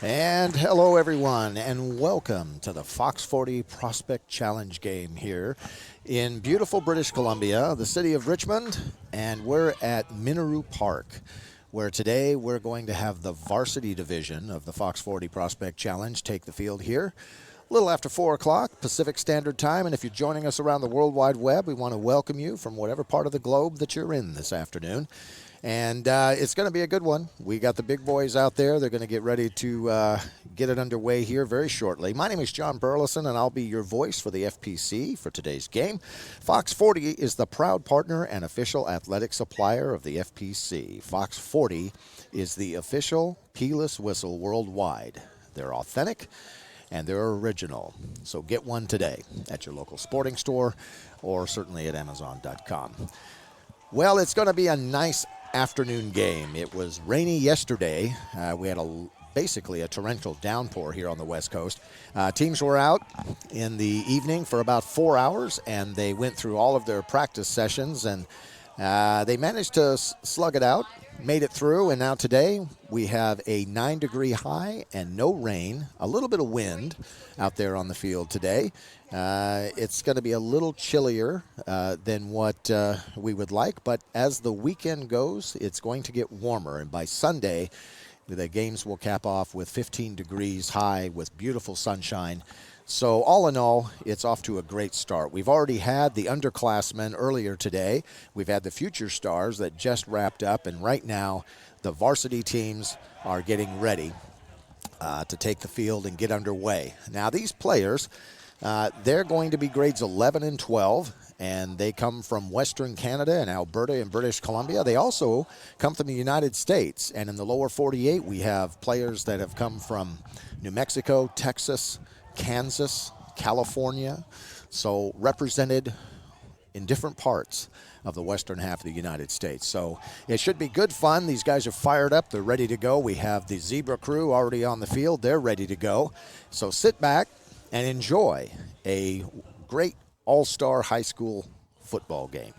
And hello, everyone, and welcome to the Fox 40 Prospect Challenge game here in beautiful British Columbia, the city of Richmond, and we're at Minaroo Park, where today we're going to have the varsity division of the Fox 40 Prospect Challenge take the field here. A little after 4 o'clock Pacific Standard Time, and if you're joining us around the World Wide Web, we want to welcome you from whatever part of the globe that you're in this afternoon. And it's going to be a good one. We got the big boys out there. They're going to get ready to get it underway here very shortly. My name is John Burleson, and I'll be your voice for the FPC for today's game. Fox 40 is the proud partner and official athletic supplier of the FPC. Fox 40 is the official keyless whistle worldwide. They're authentic and they're original. So get one today at your local sporting store or certainly at Amazon.com. Well, it's going to be a nice afternoon game. It was rainy yesterday. We had basically a torrential downpour here on the West Coast. Teams were out in the evening for about 4 hours, and they went through all of their practice sessions, and they managed to slug it out, made it through, and now today we have a 9-degree high and no rain, a little bit of wind out there on the field today. It's going to be a little chillier than what we would like, but as the weekend goes, it's going to get warmer, and by Sunday, the games will cap off with 15 degrees high with beautiful sunshine. So all in all, it's off to a great start. We've already had the underclassmen earlier today. We've had the future stars that just wrapped up, and right now the varsity teams are getting ready to take the field and get underway. Now these players, they're going to be grades 11 and 12, and they come from Western Canada and Alberta and British Columbia. They also come from the United States, and in the lower 48 we have players that have come from New Mexico, Texas, Kansas, California, so represented in different parts of the western half of the United States. So it should be good fun. These guys are fired up. They're ready to go. We have the Zebra crew already on the field. They're ready to go. So sit back and enjoy a great all-star high school football game.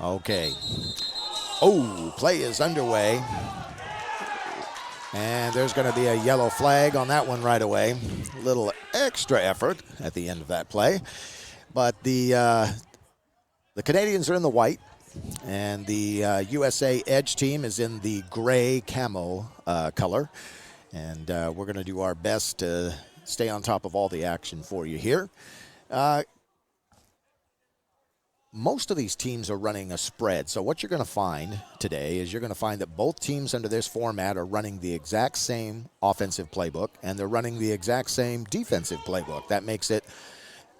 Okay. Oh, play is underway. And there's going to be a yellow flag on that one right away. A little extra effort at the end of that play. But the Canadians are in the white, and the USA Edge team is in the gray camo color. And we're going to do our best to stay on top of all the action for you here. Most of these teams are running a spread. So what you're going to find today is you're going to find that both teams under this format are running the exact same offensive playbook, and they're running the exact same defensive playbook. That makes it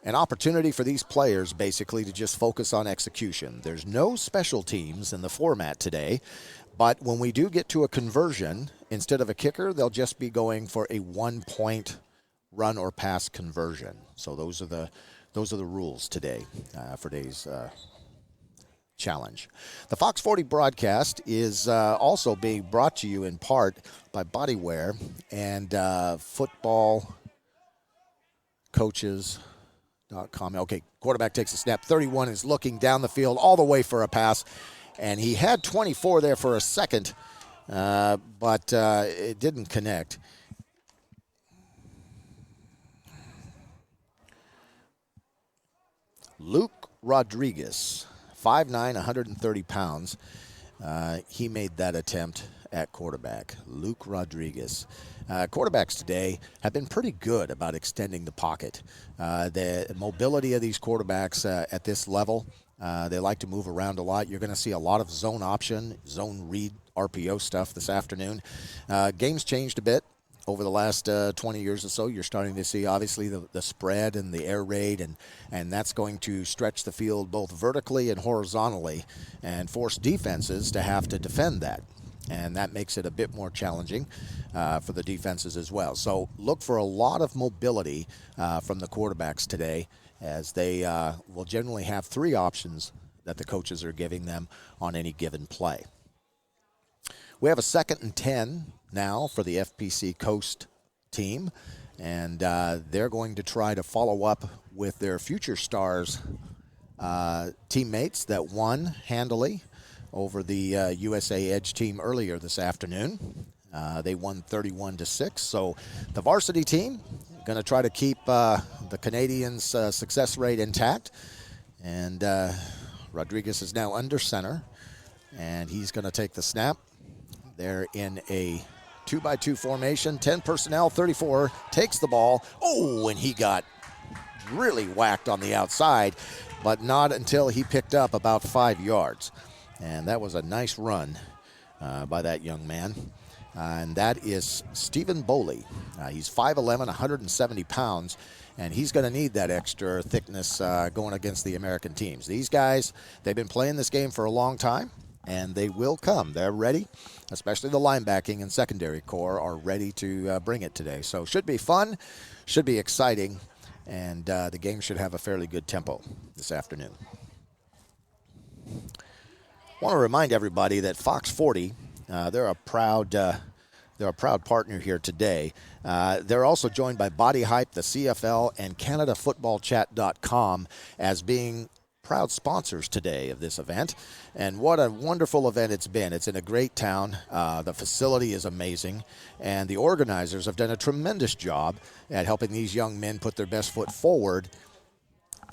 an opportunity for these players basically to just focus on execution. There's no special teams in the format today, but when we do get to a conversion, instead of a kicker, they'll just be going for a 1-point run or pass conversion. So those are the rules today for today's challenge. The Fox 40 broadcast is also being brought to you in part by Bodywear and footballcoaches.com. Okay, quarterback takes a snap. 31 is looking down the field all the way for a pass, and he had 24 there for a second, but it didn't connect. Luke Rodriguez, 5'9", 130 pounds. He made that attempt at quarterback. Luke Rodriguez. Quarterbacks today have been pretty good about extending the pocket. The mobility of these quarterbacks at this level, they like to move around a lot. You're going to see a lot of zone option, zone read, RPO stuff this afternoon. Game's changed a bit. Over the last 20 years or so, you're starting to see, obviously, the spread and the air raid, and that's going to stretch the field both vertically and horizontally and force defenses to have to defend that. and that makes it a bit more challenging for the defenses as well. So look for a lot of mobility from the quarterbacks today, as they will generally have 3 options that the coaches are giving them on any given play. We have a 2nd and 10 now for the FPC Coast team, and they're going to try to follow up with their Future Stars teammates that won handily over the USA Edge team earlier this afternoon. They won 31-6. So the varsity team going to try to keep the Canadians' success rate intact. And Rodriguez is now under center, and he's going to take the snap. They're in a 2-by-2 formation, 10 personnel, 34, takes the ball. Oh, and he got really whacked on the outside, but not until he picked up about 5 yards. And that was a nice run by that young man. And that is Stephen Boley. He's 5'11", 170 pounds, and he's going to need that extra thickness going against the American teams. These guys, they've been playing this game for a long time, and they will come. They're ready, especially the linebacking and secondary core are ready to bring it today. So should be fun, should be exciting, and the game should have a fairly good tempo this afternoon. I want to remind everybody that Fox 40, they're a proud partner here today. They're also joined by Body Hype, the CFL, and CanadaFootballChat.com as being proud sponsors today of this event. And what a wonderful event it's been. It's in a great town. The facility is amazing, and the organizers have done a tremendous job at helping these young men put their best foot forward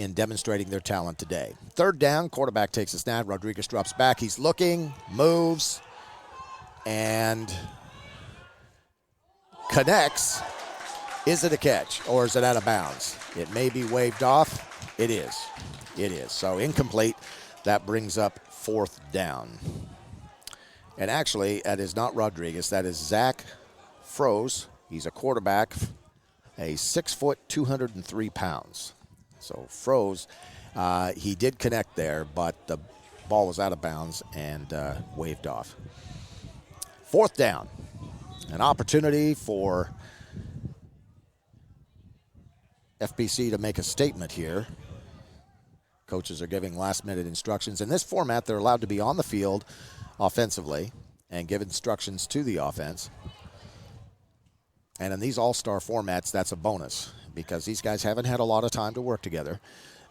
in demonstrating their talent today. 3rd down, quarterback takes a snap. Rodriguez drops back. He's looking, moves, and connects. Is it a catch, or is it out of bounds? It may be waved off. It is. It is. So incomplete. That brings up 4th down. And actually, that is not Rodriguez. That is Zach Froze. He's a quarterback, a 6 foot, 203 pounds. So Froze, he did connect there, but the ball was out of bounds and waved off. 4th down. An opportunity for FPC to make a statement here. Coaches are giving last-minute instructions. In this format, they're allowed to be on the field offensively and give instructions to the offense. And in these all-star formats, that's a bonus because these guys haven't had a lot of time to work together.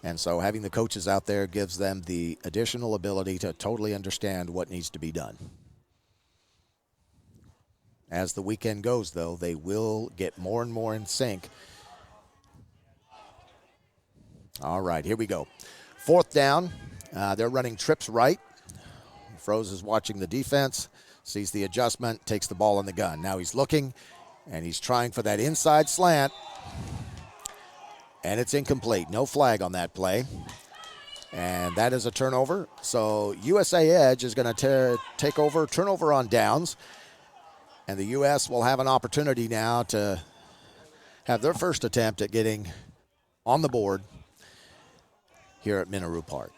And so having the coaches out there gives them the additional ability to totally understand what needs to be done. As the weekend goes, though, they will get more and more in sync. All right, here we go. 4th down. They're running trips right. Froze is watching the defense, sees the adjustment, takes the ball in the gun. Now he's looking, and he's trying for that inside slant. And it's incomplete. No flag on that play. And that is a turnover. So USA Edge is going to take over, turnover on downs. And the U.S. will have an opportunity now to have their first attempt at getting on the board here at Minoru Park.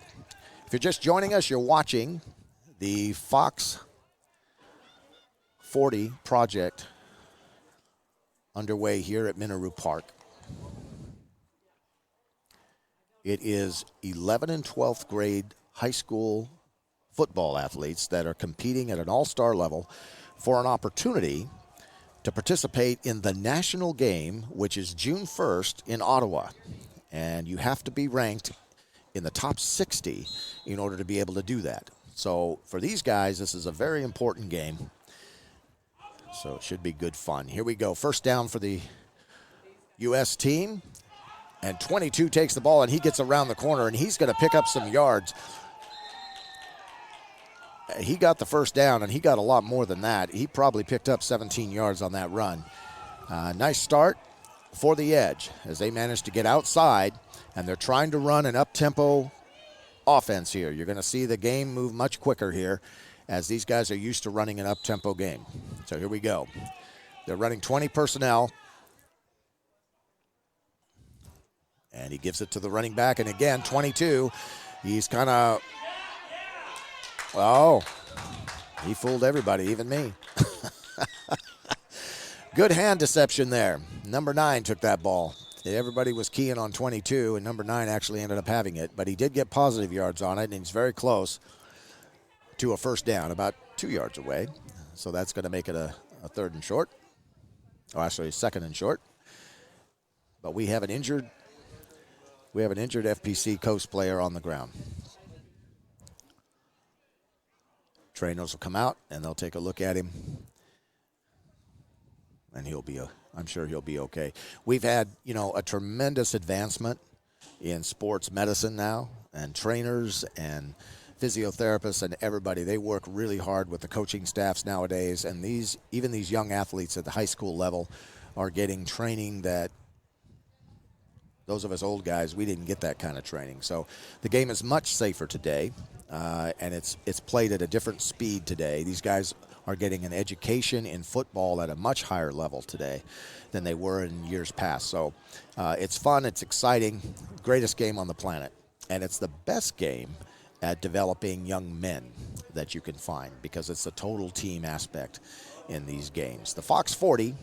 If you're just joining us, you're watching the Fox 40 project underway here at Minoru Park. It is 11th and 12th grade high school football athletes that are competing at an all-star level for an opportunity to participate in the national game, which is June 1st in Ottawa. And you have to be ranked in the top 60 in order to be able to do that. So for these guys, this is a very important game. So it should be good fun. Here we go. 1st down for the U.S. team. And 22 takes the ball, and he gets around the corner, and he's going to pick up some yards. He got the 1st down, and he got a lot more than that. He probably picked up 17 yards on that run. Nice start for the Edge as they managed to get outside, and they're trying to run an up-tempo offense here. You're going to see the game move much quicker here as these guys are used to running an up-tempo game. So here we go. They're running 20 personnel. And he gives it to the running back. And again, 22. He's kind of, He fooled everybody, even me. Good hand deception there. Number 9 took that ball. Everybody was keying on 22, and number 9 actually ended up having it. But he did get positive yards on it, and he's very close to a first down, about 2 yards away. So that's going to make it a third and short. Oh, actually, a second and short. But we have an injured FPC Coast player on the ground. Trainers will come out, and they'll take a look at him. And I'm sure he'll be okay. We've had, a tremendous advancement in sports medicine now, and trainers and physiotherapists and everybody. They work really hard with the coaching staffs nowadays, and even these young athletes at the high school level are getting training that those of us old guys, we didn't get that kind of training. So the game is much safer today, and it's played at a different speed today. These guys are getting an education in football at a much higher level today than they were in years past. So it's fun, it's exciting, greatest game on the planet. And it's the best game at developing young men that you can find because it's a total team aspect in these games. The Fox 40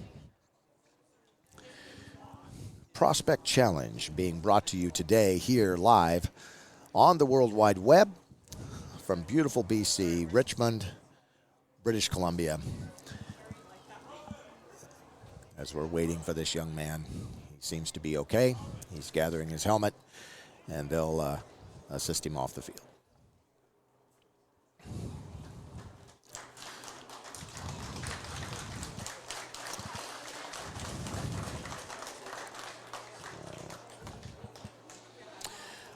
Prospect Challenge being brought to you today here live on the World Wide Web from beautiful BC, Richmond, British Columbia. As we're waiting for this young man, he seems to be okay. He's gathering his helmet, and they'll assist him off the field.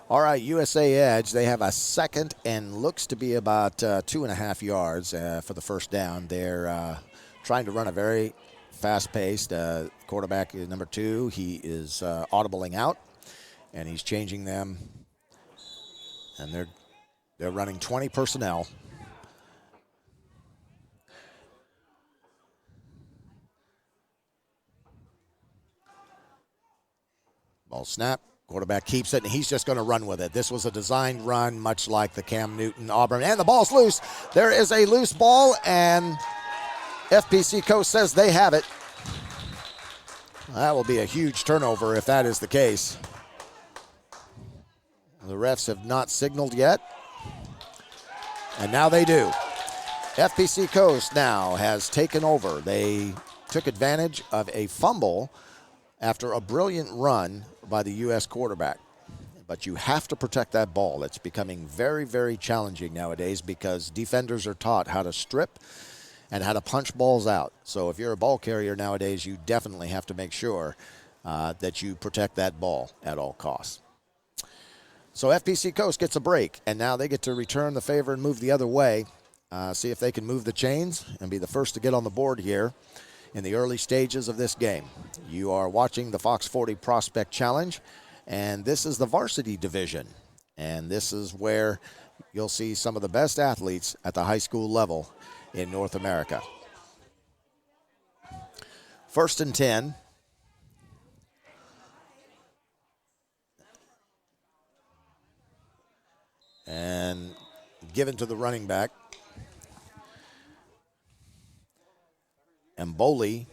All right, USA Edge, they have a second and looks to be about 2.5 yards for the first down. They're trying to run a very fast-paced quarterback, number 2. He is audibling out, and he's changing them. And they're running 20 personnel. Ball snap. Quarterback keeps it, and he's just going to run with it. This was a designed run, much like the Cam Newton Auburn. And the ball's loose. There is a loose ball, and FPC Coast says they have it. That will be a huge turnover if that is the case. The refs have not signaled yet, and now they do. FPC Coast now has taken over. They took advantage of a fumble after a brilliant run by the U.S. quarterback. But you have to protect that ball. It's becoming very, very challenging nowadays because defenders are taught how to strip and how to punch balls out. So if you're a ball carrier nowadays, you definitely have to make sure that you protect that ball at all costs. So FPC Coast gets a break, and now they get to return the favor and move the other way. See if they can move the chains and be the first to get on the board here in the early stages of this game. You are watching the Fox 40 Prospect Challenge, and this is the varsity division. And this is where you'll see some of the best athletes at the high school level in North America. 1st and 10. And given to the running back. And Boley,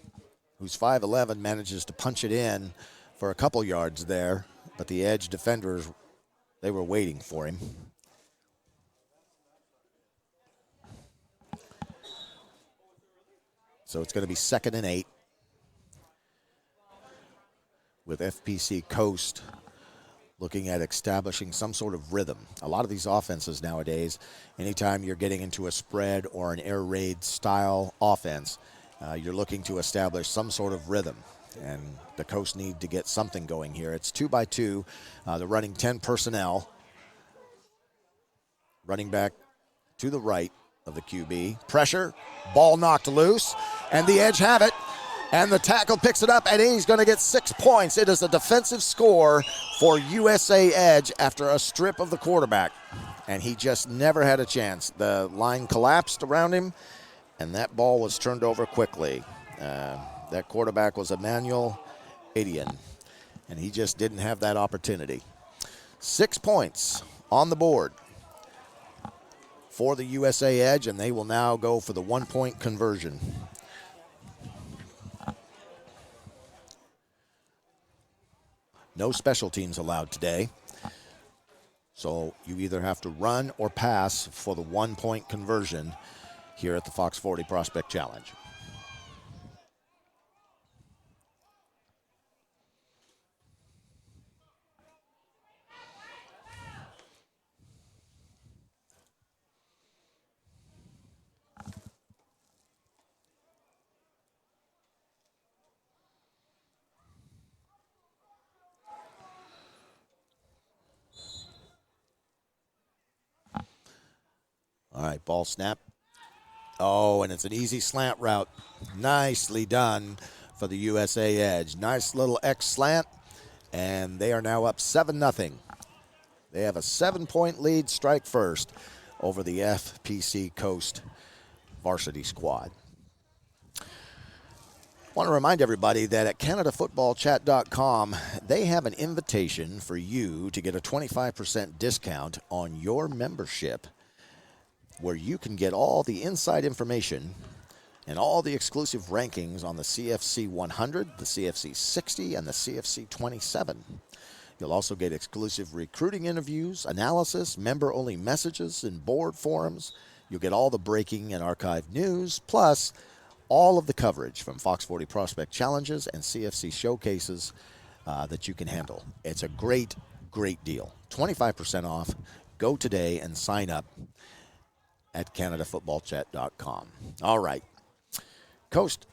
who's 5'11", manages to punch it in for a couple yards there, but the edge defenders, they were waiting for him. So it's going to be 2nd and 8 with FPC Coast looking at establishing some sort of rhythm. A lot of these offenses nowadays, anytime you're getting into a spread or an air raid style offense, you're looking to establish some sort of rhythm, and the Coast need to get something going here. It's 2-by-2. They're running 10 personnel. Running back to the right of the QB. Pressure, ball knocked loose, and the edge have it. And the tackle picks it up, and he's going to get 6 points. It is a defensive score for USA Edge after a strip of the quarterback. And he just never had a chance. The line collapsed around him, and that ball was turned over quickly. That quarterback was Emmanuel Adian, and he just didn't have that opportunity. 6 points on the board for the USA Edge, and they will now go for the 1-point conversion. No special teams allowed today. So you either have to run or pass for the 1-point conversion here at the Fox 40 Prospect Challenge. All right, ball snap. Oh, and it's an easy slant route. Nicely done for the USA Edge. Nice little X slant, and they are now up 7-0. They have a 7-point lead, strike first, over the FPC Coast varsity squad. I want to remind everybody that at CanadaFootballChat.com, they have an invitation for you to get a 25% discount on your membership, where you can get all the inside information and all the exclusive rankings on the CFC 100, the CFC 60, and the CFC 27. You'll also get exclusive recruiting interviews, analysis, member-only messages, and board forums. You'll get all the breaking and archived news, plus all of the coverage from Fox 40 Prospect Challenges and CFC showcases that you can handle. It's a great, great deal. 25% off. Go today and sign up at CanadaFootballChat.com. All right. Coast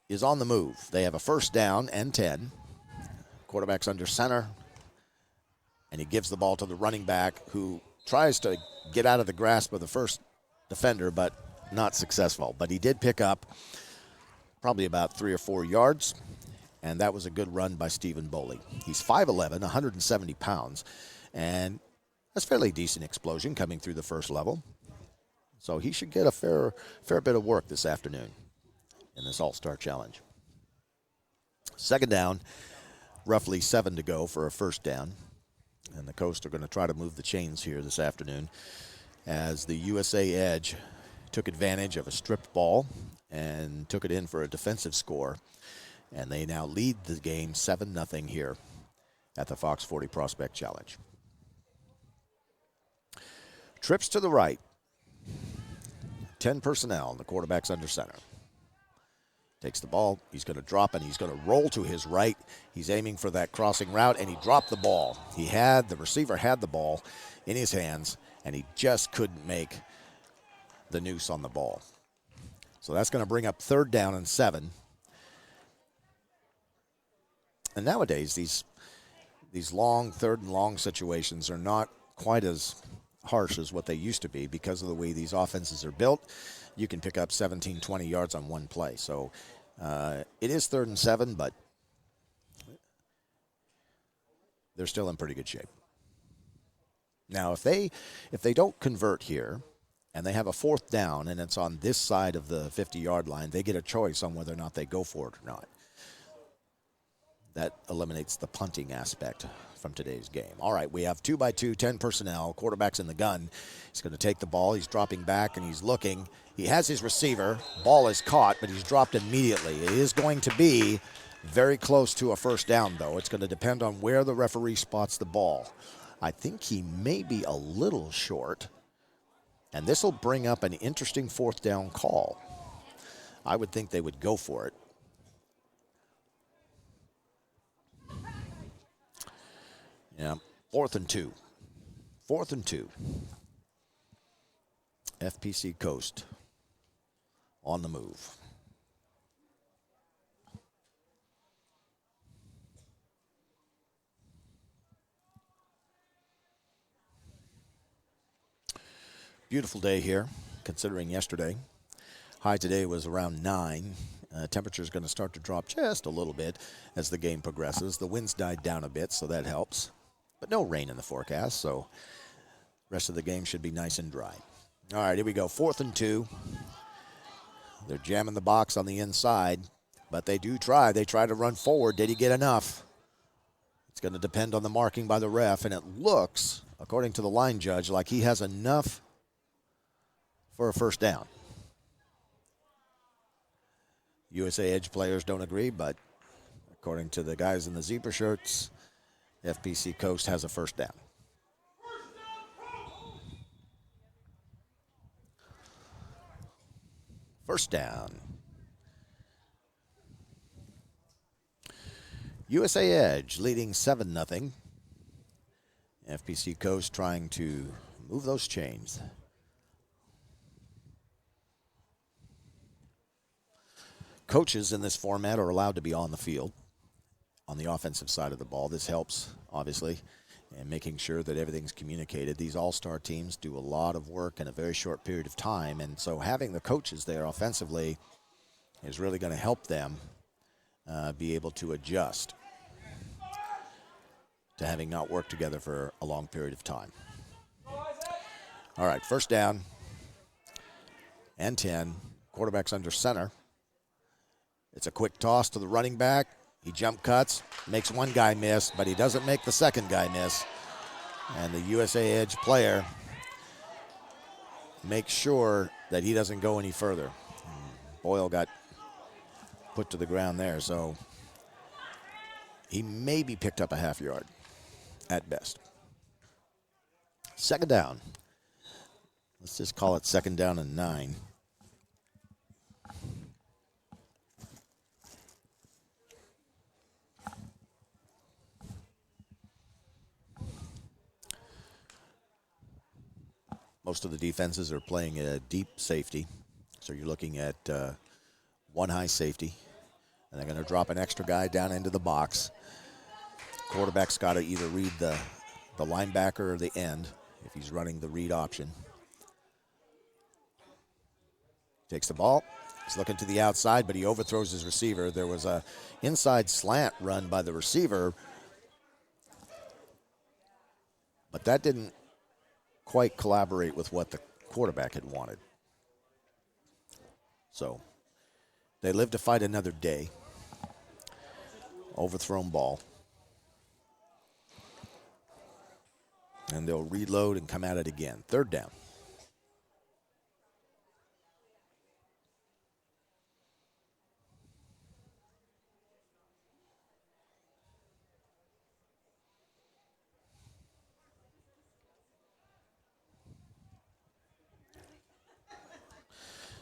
is on the move. They have a first down and 10. Quarterback's under center, and he gives the ball to the running back, who tries to get out of the grasp of the first defender, but not successful. But he did pick up probably about 3 or 4 yards, and that was a good run by Stephen Boley. He's 5'11", 170 pounds, and that's fairly decent explosion coming through the first level. So he should get a fair bit of work this afternoon in this All-Star Challenge. Second down, roughly 7 to go for a first down. And the Coast are going to try to move the chains here this afternoon, as the USA Edge took advantage of a stripped ball and took it in for a defensive score. And they now lead the game 7-0 here at the Fox 40 Prospect Challenge. Trips to the right. 10 personnel, and the quarterback's under center. Takes the ball, he's going to drop, and he's going to roll to his right. He's aiming for that crossing route, and he dropped the ball. The receiver had the ball in his hands, and he just couldn't make the noose on the ball. So that's going to bring up third down and 7. And nowadays, these long, third and long situations are not quite as harsh as what they used to be because of the way these offenses are built. You can pick up 17, 20 yards on one play. So it is 3rd and 7, but they're still in pretty good shape. Now, if they don't convert here and they have a 4th down and it's on this side of the 50-yard line, they get a choice on whether or not they go for it or not. That eliminates the punting aspect from today's game. All right, we have 2x2, 10 personnel. Quarterback's in the gun. He's going to take the ball. He's dropping back, and he's looking. He has his receiver. Ball is caught, but he's dropped immediately. It is going to be very close to a first down, though. It's going to depend on where the referee spots the ball. I think he may be a little short, and this will bring up an interesting 4th down call. I would think they would go for it. Yeah, 4th and 2. 4th and 2. FPC Coast on the move. Beautiful day here, considering yesterday. High today was around 9. Temperature is going to start to drop just a little bit as the game progresses. The winds died down a bit, so that helps. But no rain in the forecast, so rest of the game should be nice and dry. All right, here we go. 4th and 2. They're jamming the box on the inside, but they do try. They try to run forward. Did he get enough? It's going to depend on the marking by the ref, and it looks, according to the line judge, like he has enough for a first down. USA Edge players don't agree, but according to the guys in the zebra shirts, FPC Coast has a first down. First down. USA Edge leading 7-0. FPC Coast trying to move those chains. Coaches in this format are allowed to be on the field on the offensive side of the ball. This helps, obviously, in making sure that everything's communicated. These all-star teams do a lot of work in a very short period of time, and so having the coaches there offensively is really going to help them be able to adjust to having not worked together for a long period of time. All right, first down and 10. Quarterback's under center. It's a quick toss to the running back. He jump cuts, makes one guy miss, but he doesn't make the second guy miss. And the USA Edge player makes sure that he doesn't go any further. Boyle got put to the ground there, so he maybe picked up a half yard at best. Second down. Let's just call it second down and 9. Most of the defenses are playing a deep safety. So you're looking at one high safety. And they're going to drop an extra guy down into the box. Quarterback's got to either read the linebacker or the end if he's running the read option. Takes the ball. He's looking to the outside, but he overthrows his receiver. There was a inside slant run by the receiver, but that didn't quite collaborate with what the quarterback had wanted. So they live to fight another day. Overthrown ball. And they'll reload and come at it again. Third down.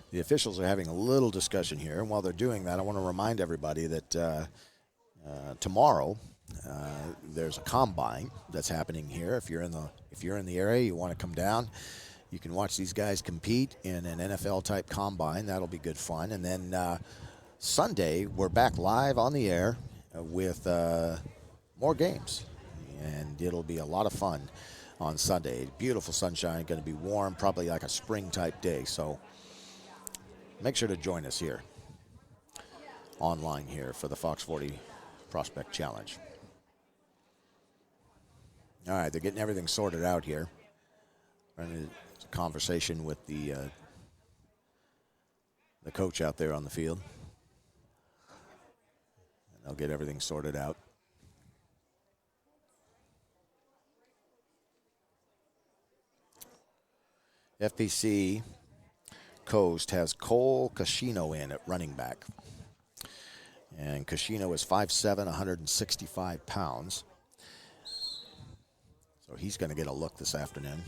The officials are having a little discussion here, and while they're doing that, I want to remind everybody that tomorrow there's a combine that's happening here. If you're in the area, you want to come down, you can watch these guys compete in an NFL type combine. That'll be good fun. And then Sunday we're back live on the air with more games, and it'll be a lot of fun on Sunday. Beautiful sunshine, going to be warm, probably like a spring type day. So make sure to join us here online here for the Fox 40 Prospect Challenge. All right, they're getting everything sorted out here. Running a conversation with the coach out there on the field. And they'll get everything sorted out. FPC Coast has Cole Cascino in at running back. And Cascino is 5'7", 165 pounds. So he's going to get a look this afternoon.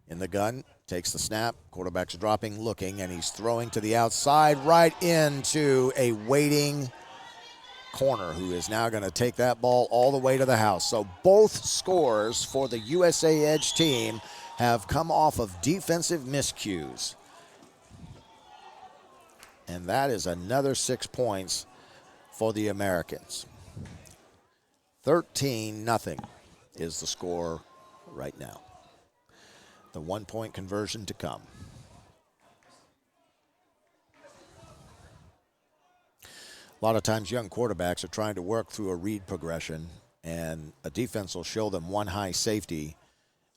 In the gun, takes the snap. Quarterback's dropping, looking, and he's throwing to the outside right into a waiting corner who is now going to take that ball all the way to the house. So both scores for the USA Edge team have come off of defensive miscues. And that is another 6 points for the Americans. 13-0 is the score right now. The 1-point conversion to come. A lot of times young quarterbacks are trying to work through a read progression, and a defense will show them one high safety,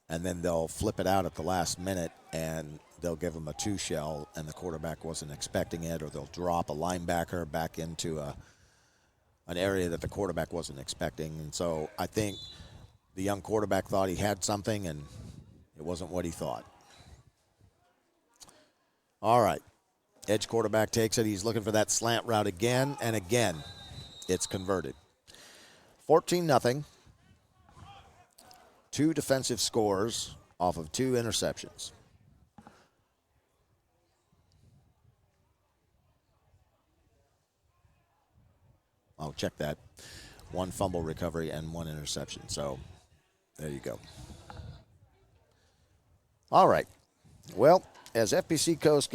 and then they'll flip it out at the last minute, and they'll give them a two shell, and the quarterback wasn't expecting it, or they'll drop a linebacker back into an area that the quarterback wasn't expecting. And so I think the young quarterback thought he had something, and it wasn't what he thought. All right. Edge quarterback takes it. He's looking for that slant route again and again. It's converted. 14-0. 2 defensive scores off of 2 interceptions. Oh, check that. 1 fumble recovery and 1 interception. So there you go. All right. Well, as FPC Coast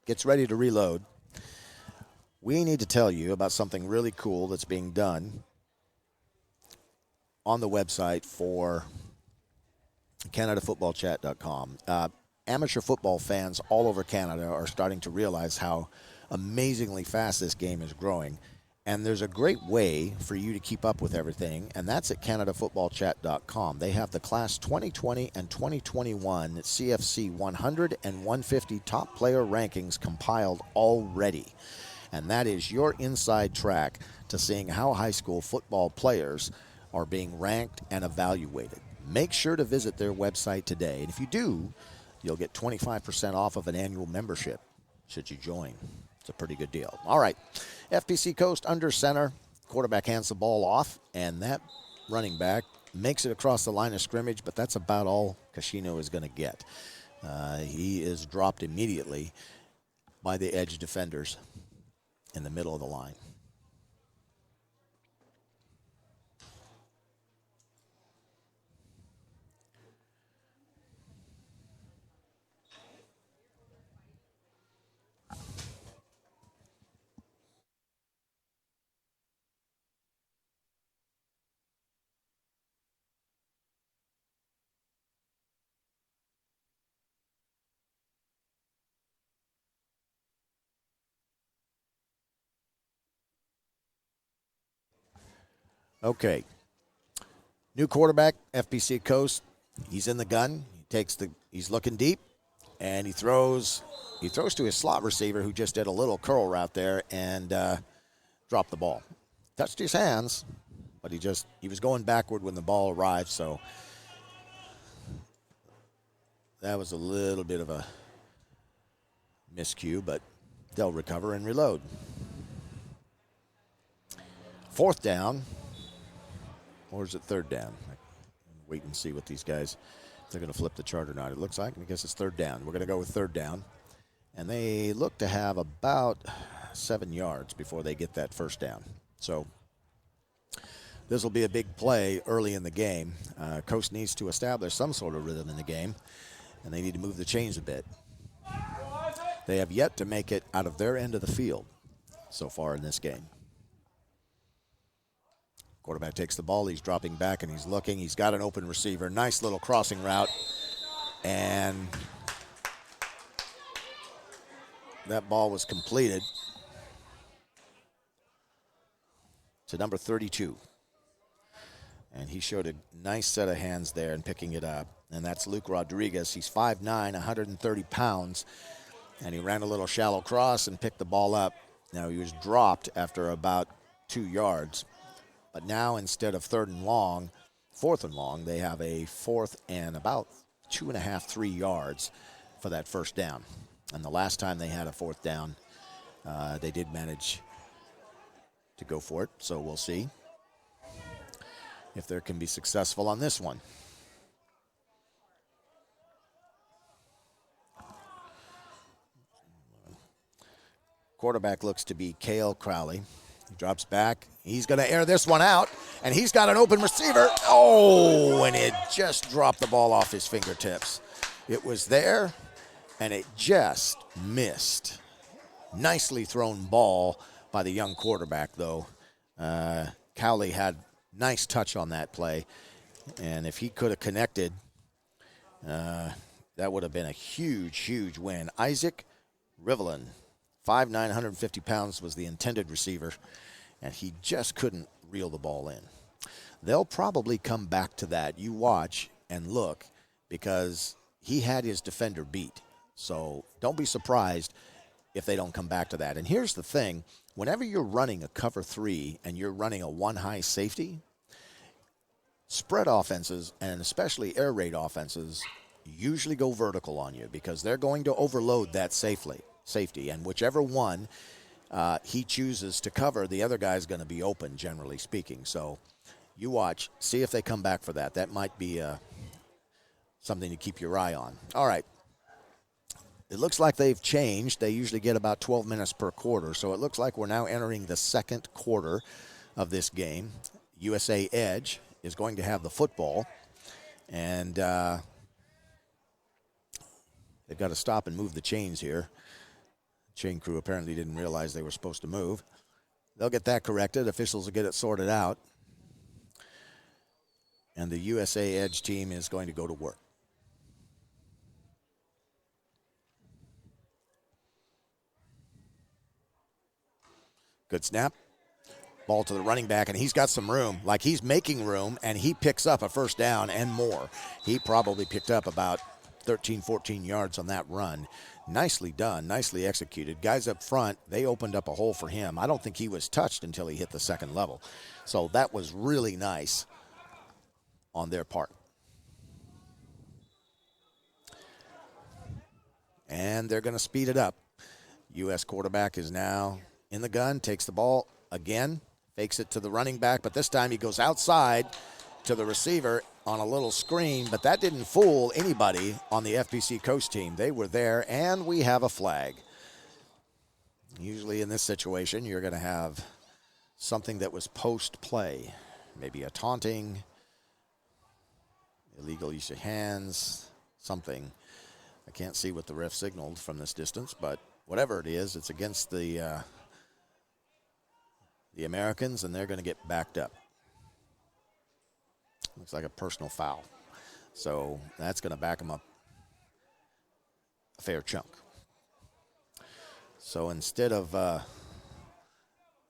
gets ready to reload, we need to tell you about something really cool that's being done on the website for CanadaFootballChat.com. Amateur football fans all over Canada are starting to realize how amazingly fast this game is growing. And there's a great way for you to keep up with everything, and that's at CanadaFootballChat.com. They have the Class 2020 and 2021 CFC 100 and 150 top player rankings compiled already. And that is your inside track to seeing how high school football players are being ranked and evaluated. Make sure to visit their website today. And if you do, you'll get 25% off of an annual membership should you join. It's a pretty good deal. All right, FPC Coast under center. Quarterback hands the ball off, and that running back makes it across the line of scrimmage, but that's about all Casino is going to get. He is dropped immediately by the edge defenders in the middle of the line. Okay. New quarterback, FPC Coast. He's in the gun. He's looking deep, and he throws to his slot receiver who just did a little curl route there and dropped the ball. Touched his hands, but he was going backward when the ball arrived, so that was a little bit of a miscue, but they'll recover and reload. 4th down. Or is it 3rd down? Wait and see what these guys, if they're going to flip the chart or not. It looks like, I guess it's 3rd down. We're going to go with 3rd down. And they look to have about 7 yards before they get that 1st down. So this will be a big play early in the game. Coast needs to establish some sort of rhythm in the game, and they need to move the chains a bit. They have yet to make it out of their end of the field so far in this game. Quarterback takes the ball. He's dropping back, and he's looking. He's got an open receiver. Nice little crossing route. And that ball was completed to number 32. And he showed a nice set of hands there in picking it up. And that's Luke Rodriguez. He's 5'9", 130 pounds. And he ran a little shallow cross and picked the ball up. Now, he was dropped after about 2 yards. But now, instead of 3rd and long, 4th and long, they have a 4th and about 2.5, 3 yards for that 1st down. And the last time they had a 4th down, they did manage to go for it. So we'll see if they can be successful on this one. Quarterback looks to be Cale Crowley. He drops back. He's going to air this one out, and he's got an open receiver. Oh, and it just dropped the ball off his fingertips. It was there, and it just missed. Nicely thrown ball by the young quarterback, though. Cowley had nice touch on that play, and if he could have connected, that would have been a huge, huge win. Isaac Rivelin, 5'9", 150 pounds, was the intended receiver, and he just couldn't reel the ball in. They'll probably come back to that. You watch and look, because he had his defender beat. So don't be surprised if they don't come back to that. And here's the thing. Whenever you're running a cover 3 and you're running a 1-high safety, spread offenses, and especially air raid offenses, usually go vertical on you because they're going to overload that safety, and whichever one he chooses to cover, the other guy's going to be open, generally speaking. So you watch, see if they come back for that. That might be something to keep your eye on. All right. It looks like they've changed. They usually get about 12 minutes per quarter, so it looks like we're now entering the second quarter of this game. USA Edge is going to have the football, and they've got to stop and move the chains here. Chain crew apparently didn't realize they were supposed to move. They'll get that corrected. Officials will get it sorted out. And the USA Edge team is going to go to work. Good snap. Ball to the running back, and he's got some room. Like, he's making room, and he picks up a first down and more. He probably picked up about 13, 14 yards on that run. Nicely done, nicely executed. Guys up front, they opened up a hole for him. I don't think he was touched until he hit the second level. So that was really nice on their part. And they're going to speed it up. U.S. quarterback is now in the gun, takes the ball again, fakes it to the running back, but this time he goes outside to the receiver on a little screen, but that didn't fool anybody on the FPC Coast team. They were there, and we have a flag. Usually in this situation, you're going to have something that was post-play, maybe a taunting, illegal use of hands, something. I can't see what the ref signaled from this distance, but whatever it is, it's against the Americans, and they're going to get backed up. Looks like a personal foul. So that's going to back them up a fair chunk. So instead of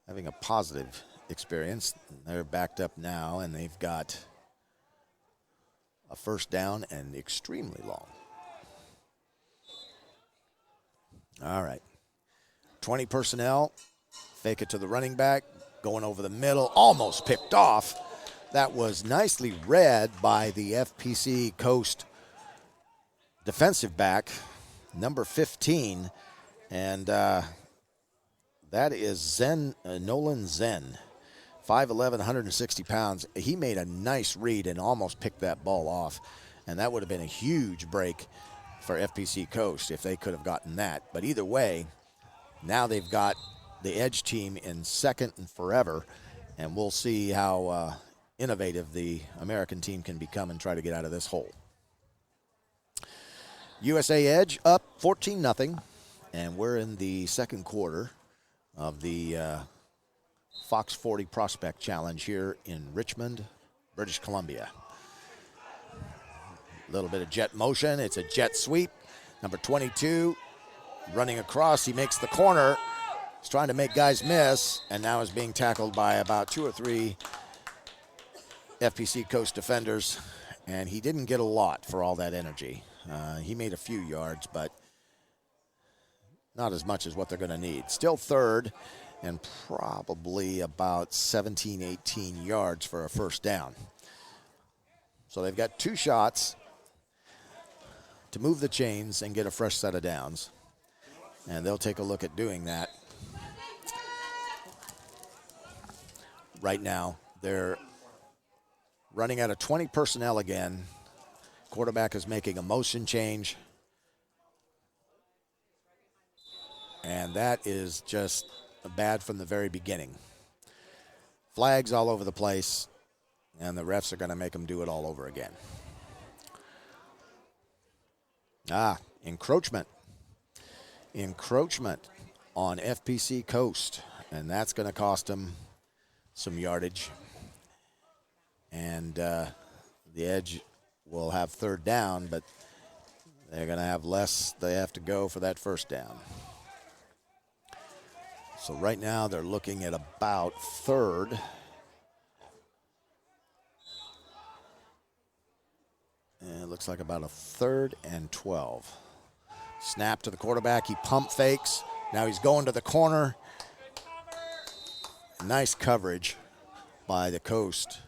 having a positive experience, they're backed up now, and they've got a first down and extremely long. All right. 20 personnel. Fake it to the running back. Going over the middle. Almost picked off. That was nicely read by the FPC Coast defensive back, number 15. And that is Nolan Zen. 5'11", 160 pounds. He made a nice read and almost picked that ball off. And that would have been a huge break for FPC Coast if they could have gotten that. But either way, now they've got the Edge team in second and forever. And we'll see how innovative the American team can become and try to get out of this hole. USA Edge up 14-0. And we're in the second quarter of the Fox 40 Prospect Challenge here in Richmond, British Columbia. A little bit of jet motion. It's a jet sweep. Number 22 running across. He makes the corner. He's trying to make guys miss, and now is being tackled by about 2 or 3 FPC Coast defenders, and he didn't get a lot for all that energy. He made a few yards, but not as much as what they're going to need. Still third, and probably about 17, 18 yards for a first down. So they've got 2 shots to move the chains and get a fresh set of downs. And they'll take a look at doing that. Right now, they're running out of 20 personnel again. Quarterback is making a motion change. And that is just bad from the very beginning. Flags all over the place, and the refs are going to make them do it all over again. Encroachment. Encroachment on FPC Coast, and that's going to cost them some yardage. And the Edge will have third down, but they're going to have less they have to go for that first down. So right now they're looking at about third. And it looks like about a 3rd and 12. Snap to the quarterback. He pump fakes. Now he's going to the corner. Nice coverage by the Coast.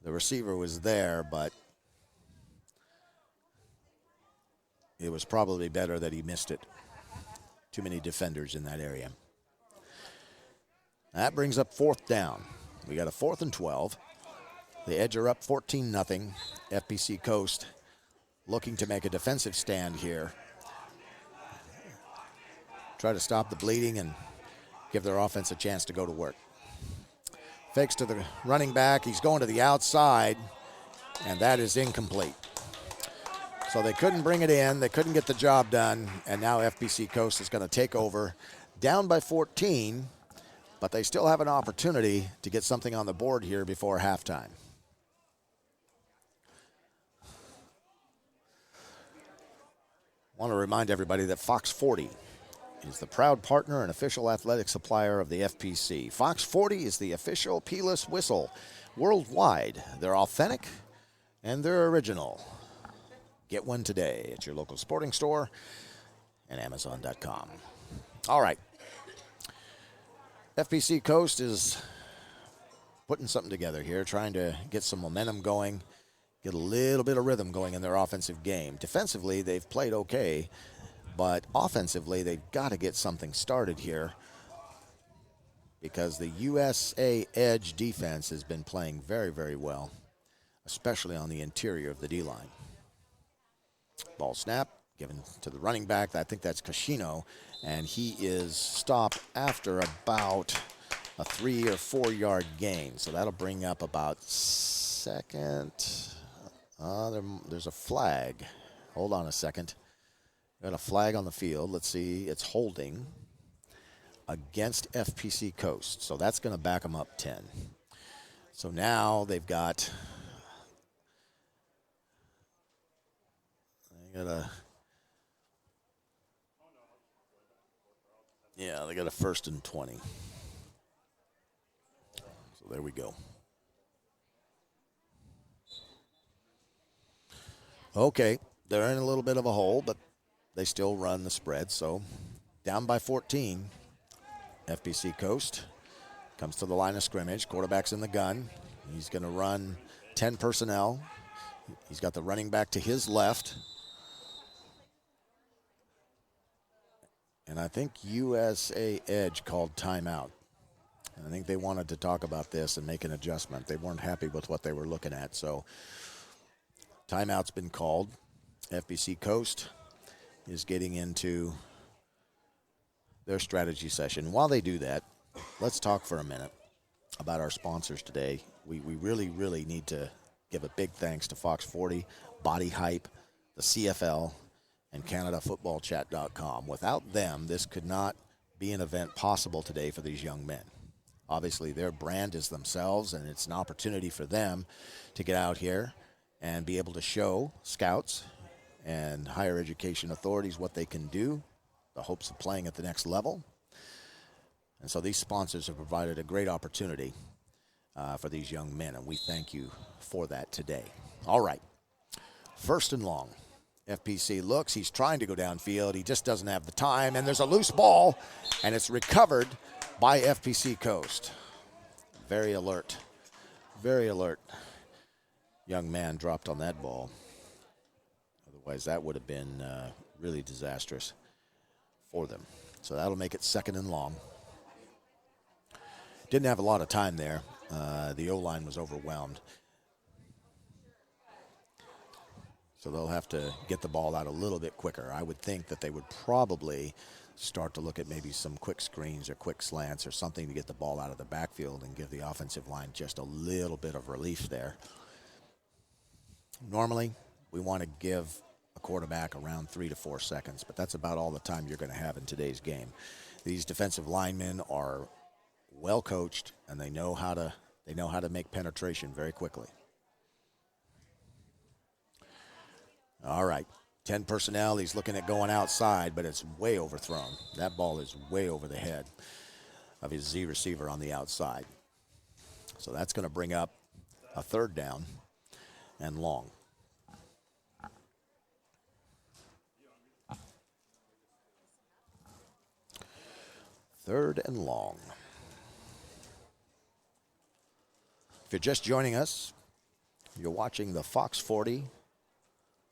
The receiver was there, but it was probably better that he missed it. Too many defenders in that area. That brings up 4th down. We got a 4th and 12. The Edge are up 14-0. FPC Coast looking to make a defensive stand here. Try to stop the bleeding and give their offense a chance to go to work. Fakes to the running back. He's going to the outside, and that is incomplete. So they couldn't bring it in. They couldn't get the job done, and now FPC Coast is going to take over. Down by 14, but they still have an opportunity to get something on the board here before halftime. I want to remind everybody that Fox 40 is the proud partner and official athletic supplier of the FPC. Fox 40 is the official P-less whistle worldwide. They're authentic and they're original. Get one today at your local sporting store and Amazon.com. All right. FPC Coast is putting something together here, trying to get some momentum going, get a little bit of rhythm going in their offensive game. Defensively, they've played okay, but offensively, they've got to get something started here because the USA Edge defense has been playing very, very well, especially on the interior of the D-line. Ball snap, given to the running back. I think that's Cascino, and he is stopped after about a 3 or 4 yard gain. So that'll bring up about second. There's a flag. Hold on a second. Got a flag on the field. Let's see. It's holding against FPC Coast. So that's going to back them up 10. So now they've got they got a 1st and 20. So there we go. Okay, they're in a little bit of a hole, but they still run the spread. So down by 14, FPC Coast comes to the line of scrimmage. Quarterback's in the gun. He's going to run 10 personnel. He's got the running back to his left. And I think USA Edge called timeout. I think they wanted to talk about this and make an adjustment. They weren't happy with what they were looking at. So timeout's been called. FPC Coast is getting into their strategy session. While they do that, let's talk for a minute about our sponsors today. We really, really need to give a big thanks to Fox 40, Body Hype, the CFL, and CanadaFootballChat.com. Without them, this could not be an event possible today for these young men. Obviously, their brand is themselves, and it's an opportunity for them to get out here and be able to show scouts and higher education authorities what they can do, the hopes of playing at the next level. And so these sponsors have provided a great opportunity for these young men, and we thank you for that today. All right, 1st and long. FPC looks, he's trying to go downfield, he just doesn't have the time, and there's a loose ball, and it's recovered by FPC Coast. Very alert young man dropped on that ball. Otherwise, that would have been really disastrous for them. So that'll make it 2nd and long. Didn't have a lot of time there. The O-line was overwhelmed. So they'll have to get the ball out a little bit quicker. I would think that they would probably start to look at maybe some quick screens or quick slants or something to get the ball out of the backfield and give the offensive line just a little bit of relief there. Normally, we want to give a quarterback around 3 to 4 seconds, but that's about all the time you're going to have in today's game. These defensive linemen are well coached, and they know how to make penetration very quickly. All right, 10 personnel. He's looking at going outside, but it's way overthrown. That ball is way over the head of his Z receiver on the outside. So that's going to bring up a 3rd down and long. Third and long. If you're just joining us, you're watching the Fox 40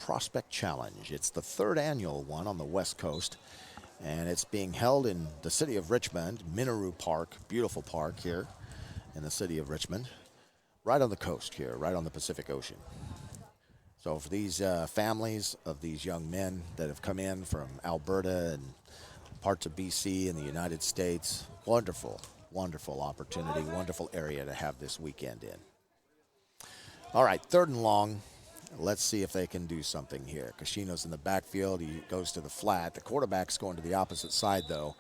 Prospect Challenge. It's the third annual one on the West Coast, and it's being held in the city of Richmond, Minoru Park, beautiful park here in the city of Richmond, right on the coast here, right on the Pacific Ocean. So for these families of these young men that have come in from Alberta and parts of BC and the United States, wonderful, wonderful opportunity, wonderful area to have this weekend in. All right, third and long. Let's see if they can do something here. Kashino's in the backfield. He goes to the flat. The quarterback's going to the opposite side, though.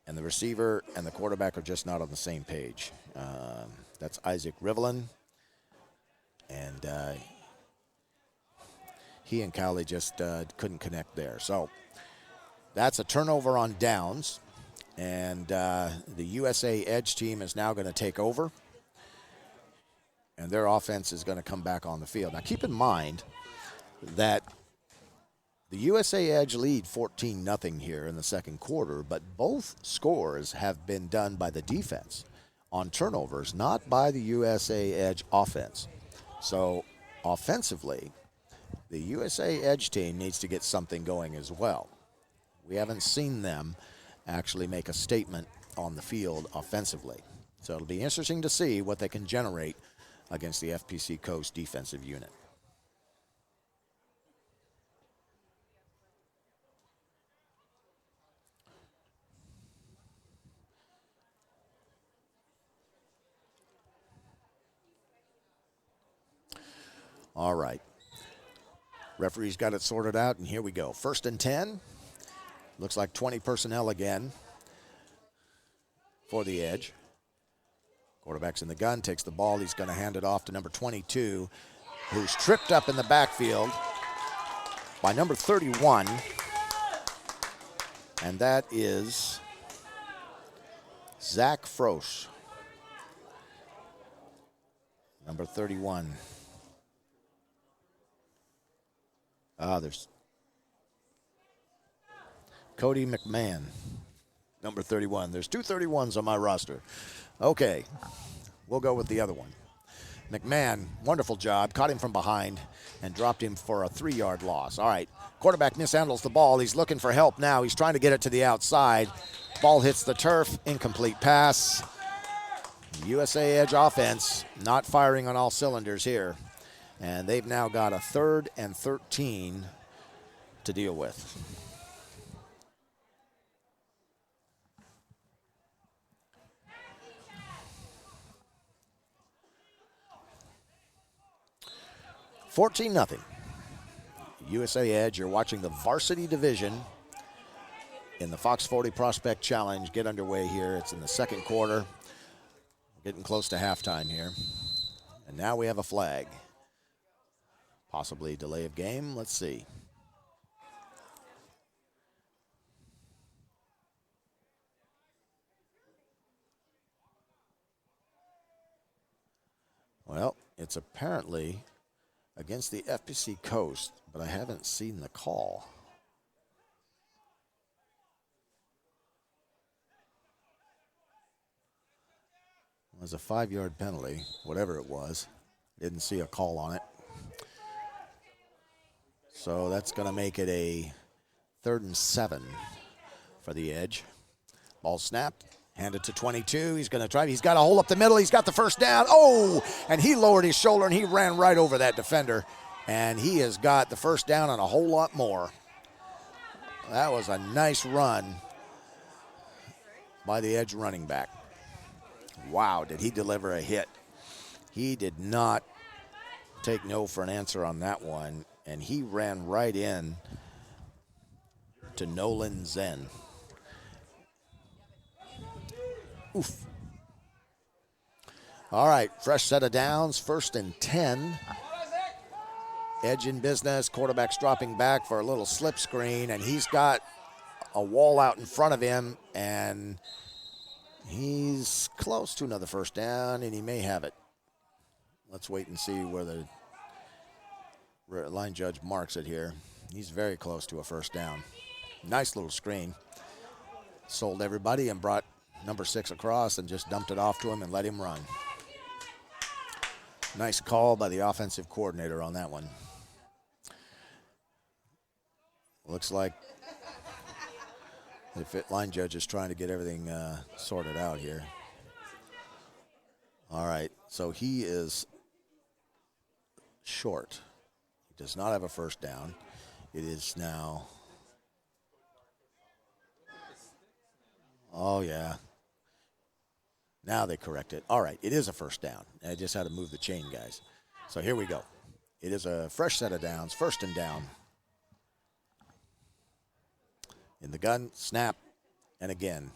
And the receiver and the quarterback are just not on the same page. That's Isaac Rivelin. And he and Cowley just couldn't connect there. So that's a turnover on downs. And the USA Edge team is now going to take over. And their offense is going to come back on the field. Now, keep in mind that the USA Edge lead 14-0 here in the second quarter, but both scores have been done by the defense on turnovers, not by the USA Edge offense. So, offensively, the USA Edge team needs to get something going as well. We haven't seen them actually make a statement on the field offensively. So, it'll be interesting to see what they can generate against the FPC Coast defensive unit. All right. Referee's got it sorted out, and here we go. 1st and 10. Looks like 20 personnel again for the Edge. Quarterback's in the gun, takes the ball. He's going to hand it off to number 22, who's tripped up in the backfield by number 31. And that is Zach Frosch, number 31. There's Cody McMahon, number 31. There's two 31s on my roster. Okay, we'll go with the other one. McMahon, wonderful job. Caught him from behind and dropped him for a 3-yard loss. All right, quarterback mishandles the ball. He's looking for help now. He's trying to get it to the outside. Ball hits the turf. Incomplete pass. USA Edge offense not firing on all cylinders here. And they've now got a 3rd and 13 to deal with. $14-0. USA Edge, you're watching the varsity division in the Fox 40 Prospect Challenge get underway here. It's in the second quarter. We're getting close to halftime here. And now we have a flag. Possibly delay of game. Let's see. Well, it's apparently against the FPC Coast, but I haven't seen the call. It was a 5-yard penalty, whatever it was. Didn't see a call on it. So that's going to make it a 3rd and 7 for the Edge. Ball snapped, handed to 22. He's going to try. He's got a hole up the middle. He's got the first down. Oh, and he lowered his shoulder, and he ran right over that defender. And he has got the first down and a whole lot more. That was a nice run by the Edge running back. Wow, did he deliver a hit. He did not take no for an answer on that one. And he ran right in to Nolan Zen. Oof. All right, fresh set of downs, 1st and 10. Edge in business, quarterback's dropping back for a little slip screen, and he's got a wall out in front of him, and he's close to another first down, and he may have it. Let's wait and see where the line judge marks it here. He's very close to a first down. Nice little screen. Sold everybody and brought number 6 across and just dumped it off to him and let him run. Nice call by the offensive coordinator on that one. Looks like the fit line judge is trying to get everything sorted out here. All right, so he is short. He does not have a first down. It is now. Oh, yeah. Now they correct it. All right, it is a first down. I just had to move the chain, guys. So here we go. It is a fresh set of downs, first and down. In the gun, snap, and again.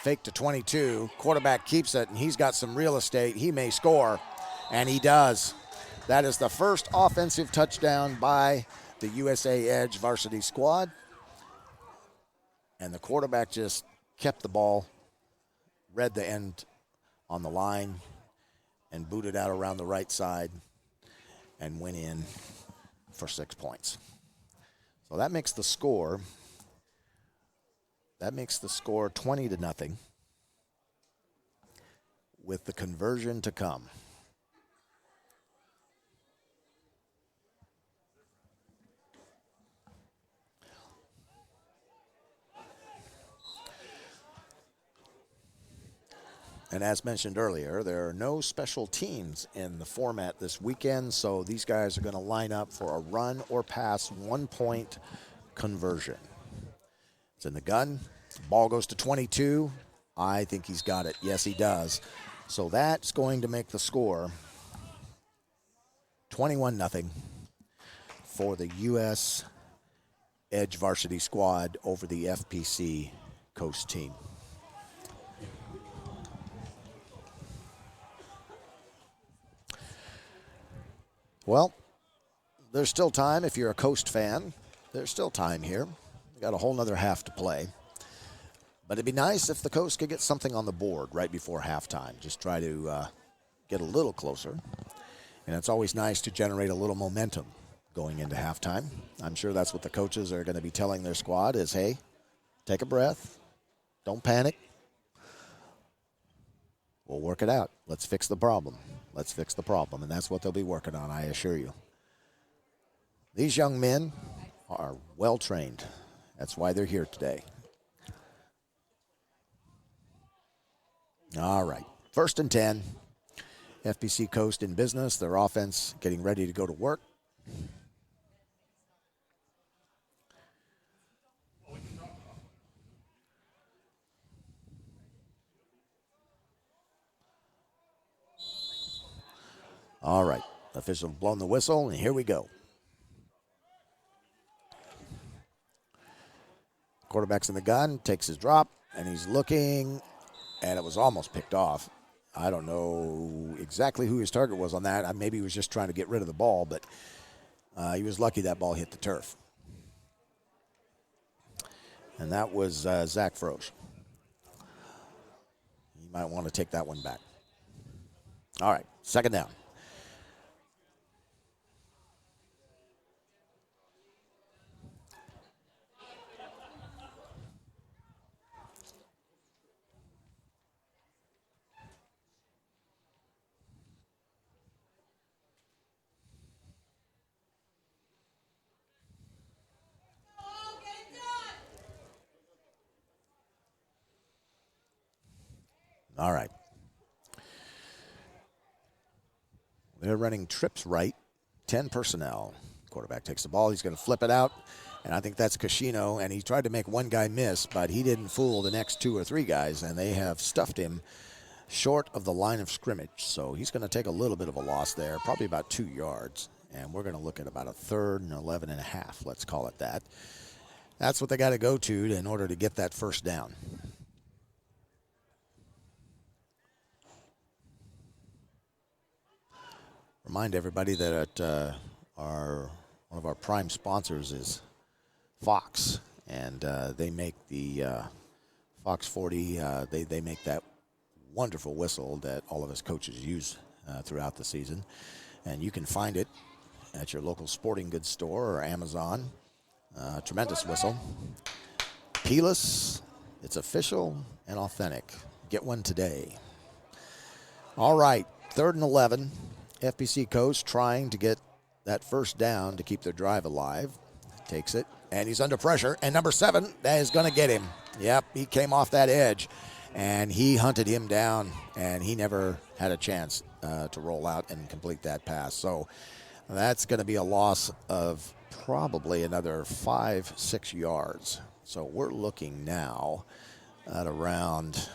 Fake to 22. Quarterback keeps it, and he's got some real estate. He may score, and he does. That is the first offensive touchdown by the USA Edge varsity squad. And the quarterback just kept the ball, read the end on the line, and booted out around the right side and went in for 6 points. So that makes the score. That makes the score 20-0 with the conversion to come. And as mentioned earlier, there are no special teams in the format this weekend, so these guys are going to line up for a run or pass 1-point conversion. It's in the gun. Ball goes to 22. I think he's got it. Yes, he does. So that's going to make the score 21-0 for the U.S. Edge varsity squad over the FPC Coast team. Well, there's still time if you're a Coast fan. There's still time here. We got a whole nother half to play. But it'd be nice if the Coast could get something on the board right before halftime. Just try to get a little closer. And it's always nice to generate a little momentum going into halftime. I'm sure that's what the coaches are going to be telling their squad is, hey, take a breath. Don't panic. We'll work it out. Let's fix the problem. Let's fix the problem. And that's what they'll be working on, I assure you. These young men are well trained. That's why they're here today. All right. 1st and 10. FPC Coast in business. Their offense getting ready to go to work. All right. Official blown the whistle, and here we go. Quarterback's in the gun, takes his drop, and he's looking, and it was almost picked off. I don't know exactly who his target was on that. Maybe he was just trying to get rid of the ball, but he was lucky that ball hit the turf. And that was Zach Frosch. You might want to take that one back. All right, 2nd down. All right. They're running trips right, 10 personnel. Quarterback takes the ball. He's going to flip it out, and I think that's Cascino, and he tried to make one guy miss, but he didn't fool the next 2 or 3 guys, and they have stuffed him short of the line of scrimmage. So he's going to take a little bit of a loss there, probably about 2 yards, and we're going to look at about a 3rd and 11 and a half, let's call it that. That's what they got to go to in order to get that 1st down. Remind everybody that one of our prime sponsors is Fox, and they make the Fox 40. They make that wonderful whistle that all of us coaches use throughout the season, and you can find it at your local sporting goods store or Amazon. Tremendous whistle. Keyless, it's official and authentic. Get one today. All right, 3rd and 11. FPC Coast trying to get that first down to keep their drive alive. Takes it, and he's under pressure. And number 7, that is going to get him. Yep, he came off that edge, and he hunted him down, and he never had a chance to roll out and complete that pass. So that's going to be a loss of probably another 5-6 yards. So we're looking now at around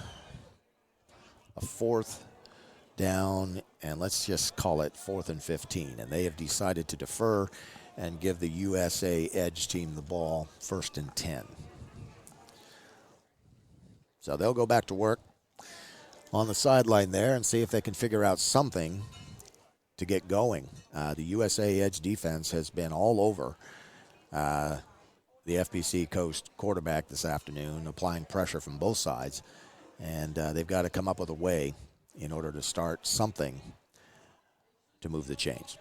a 4th down, and let's just call it 4th and 15. And they have decided to defer and give the USA Edge team the ball 1st and 10. So they'll go back to work on the sideline there and see if they can figure out something to get going. The USA Edge defense has been all over the FPC Coast quarterback this afternoon, applying pressure from both sides. And they've got to come up with a way in order to start something to move the chains.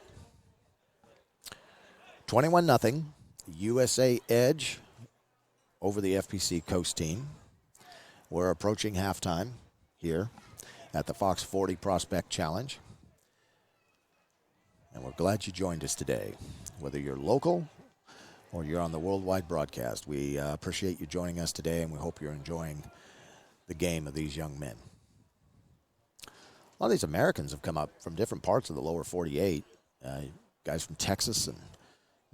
21-0, USA Edge over the FPC Coast team. We're approaching halftime here at the Fox 40 Prospect Challenge. And we're glad you joined us today. Whether you're local or you're on the worldwide broadcast, we appreciate you joining us today, and we hope you're enjoying the game of these young men. A lot of these Americans have come up from different parts of the lower 48. Guys from Texas and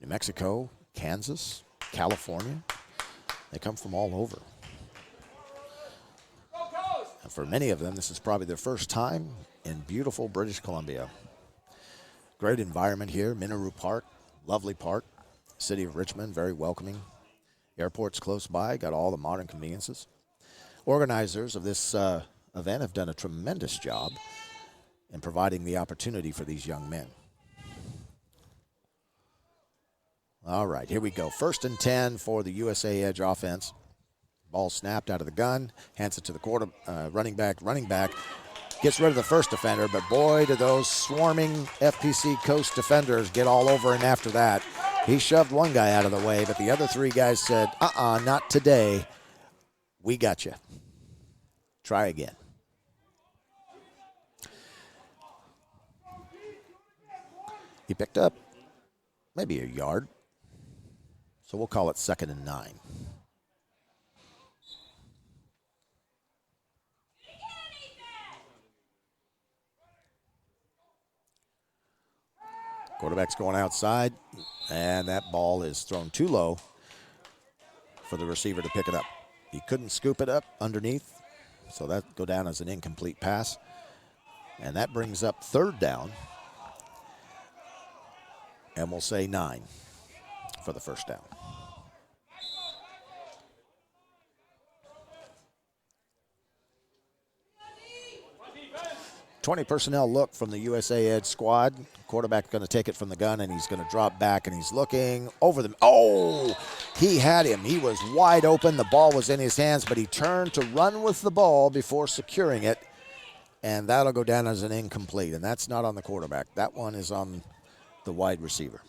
New Mexico, Kansas, California. They come from all over. And for many of them, this is probably their first time in beautiful British Columbia. Great environment here, Miniru Park, lovely park. City of Richmond, very welcoming. Airport's close by, got all the modern conveniences. Organizers of this event have done a tremendous job in providing the opportunity for these young men. All right, here we go. 1st and 10 for the USA Edge offense. Ball snapped out of the gun, hands it to the running back, gets rid of the first defender, but boy, do those swarming FPC Coast defenders get all over him after that. He shoved one guy out of the way, but the other 3 guys said, not today. We got you. Try again. He picked up maybe a yard, so we'll call it 2nd and 9. Quarterback's going outside, and that ball is thrown too low for the receiver to pick it up. He couldn't scoop it up underneath, so that go down as an incomplete pass. And that brings up 3rd down, and we'll say 9 for the first down. 20 personnel look from the USA Edge squad. Quarterback going to take it from the gun, and he's going to drop back, and he's looking over them. Oh, he had him. He was wide open. The ball was in his hands, but he turned to run with the ball before securing it, and that'll go down as an incomplete, and that's not on the quarterback. That one is on the wide receiver.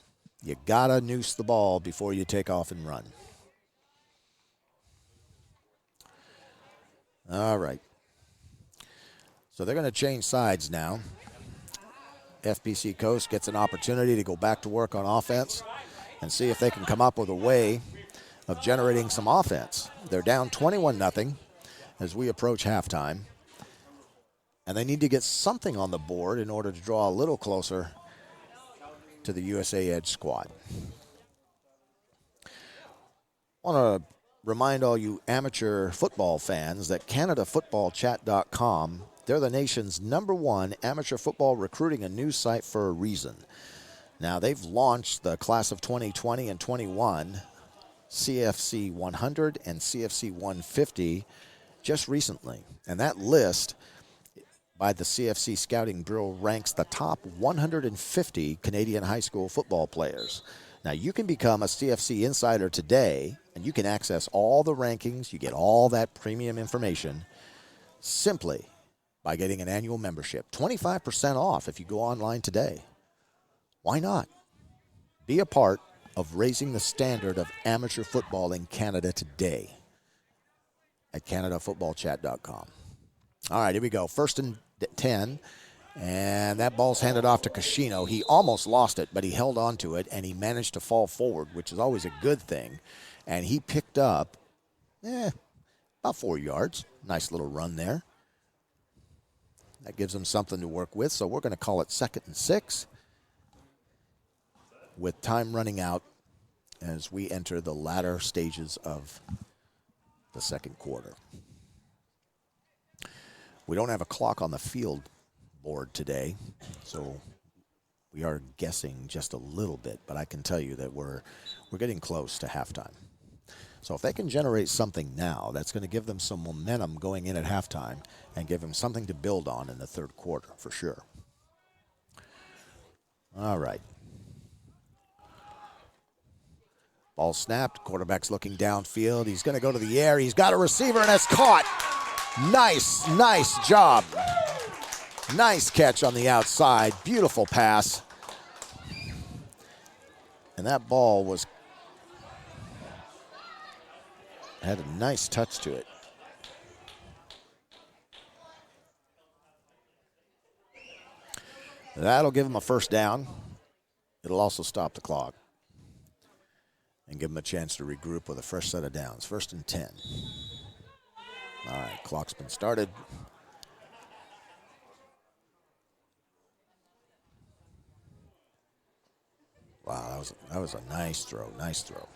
You got to noose the ball before you take off and run. All right. So they're going to change sides now. FPC Coast gets an opportunity to go back to work on offense and see if they can come up with a way of generating some offense. They're down 21-0 as we approach halftime. And they need to get something on the board in order to draw a little closer to the USA Edge squad. I want to remind all you amateur football fans that CanadaFootballChat.com, they're the nation's #1 amateur football recruiting and news site for a reason. Now, they've launched the class of 2020 and 21 CFC 100 and CFC 150 just recently. And that list by the CFC Scouting Bureau ranks the top 150 Canadian high school football players. Now, you can become a CFC insider today, and you can access all the rankings. You get all that premium information simply by getting an annual membership. 25% off if you go online today. Why not? Be a part of raising the standard of amateur football in Canada today at CanadaFootballChat.com. All right, here we go. 1st and 10 And that ball's handed off to Kashino. He almost lost it, but he held on to it, and he managed to fall forward, which is always a good thing. And he picked up about 4 yards. Nice little run there. That gives him something to work with, so we're going to call it 2nd and 6 with time running out as we enter the latter stages of the second quarter. We don't have a clock on the field board today, so we are guessing just a little bit, but I can tell you that we're getting close to halftime. So if they can generate something now, that's going to give them some momentum going in at halftime and give them something to build on in the third quarter for sure. All right. Ball snapped. Quarterback's looking downfield. He's going to go to the air. He's got a receiver, and it's caught. Nice job. Nice catch on the outside. Beautiful pass. And that ball had a nice touch to it. That'll give him a first down. It'll also stop the clock and give him a chance to regroup with a fresh set of downs. 1st and 10. All right, clock's been started. Wow, that was a nice throw. Nice throw.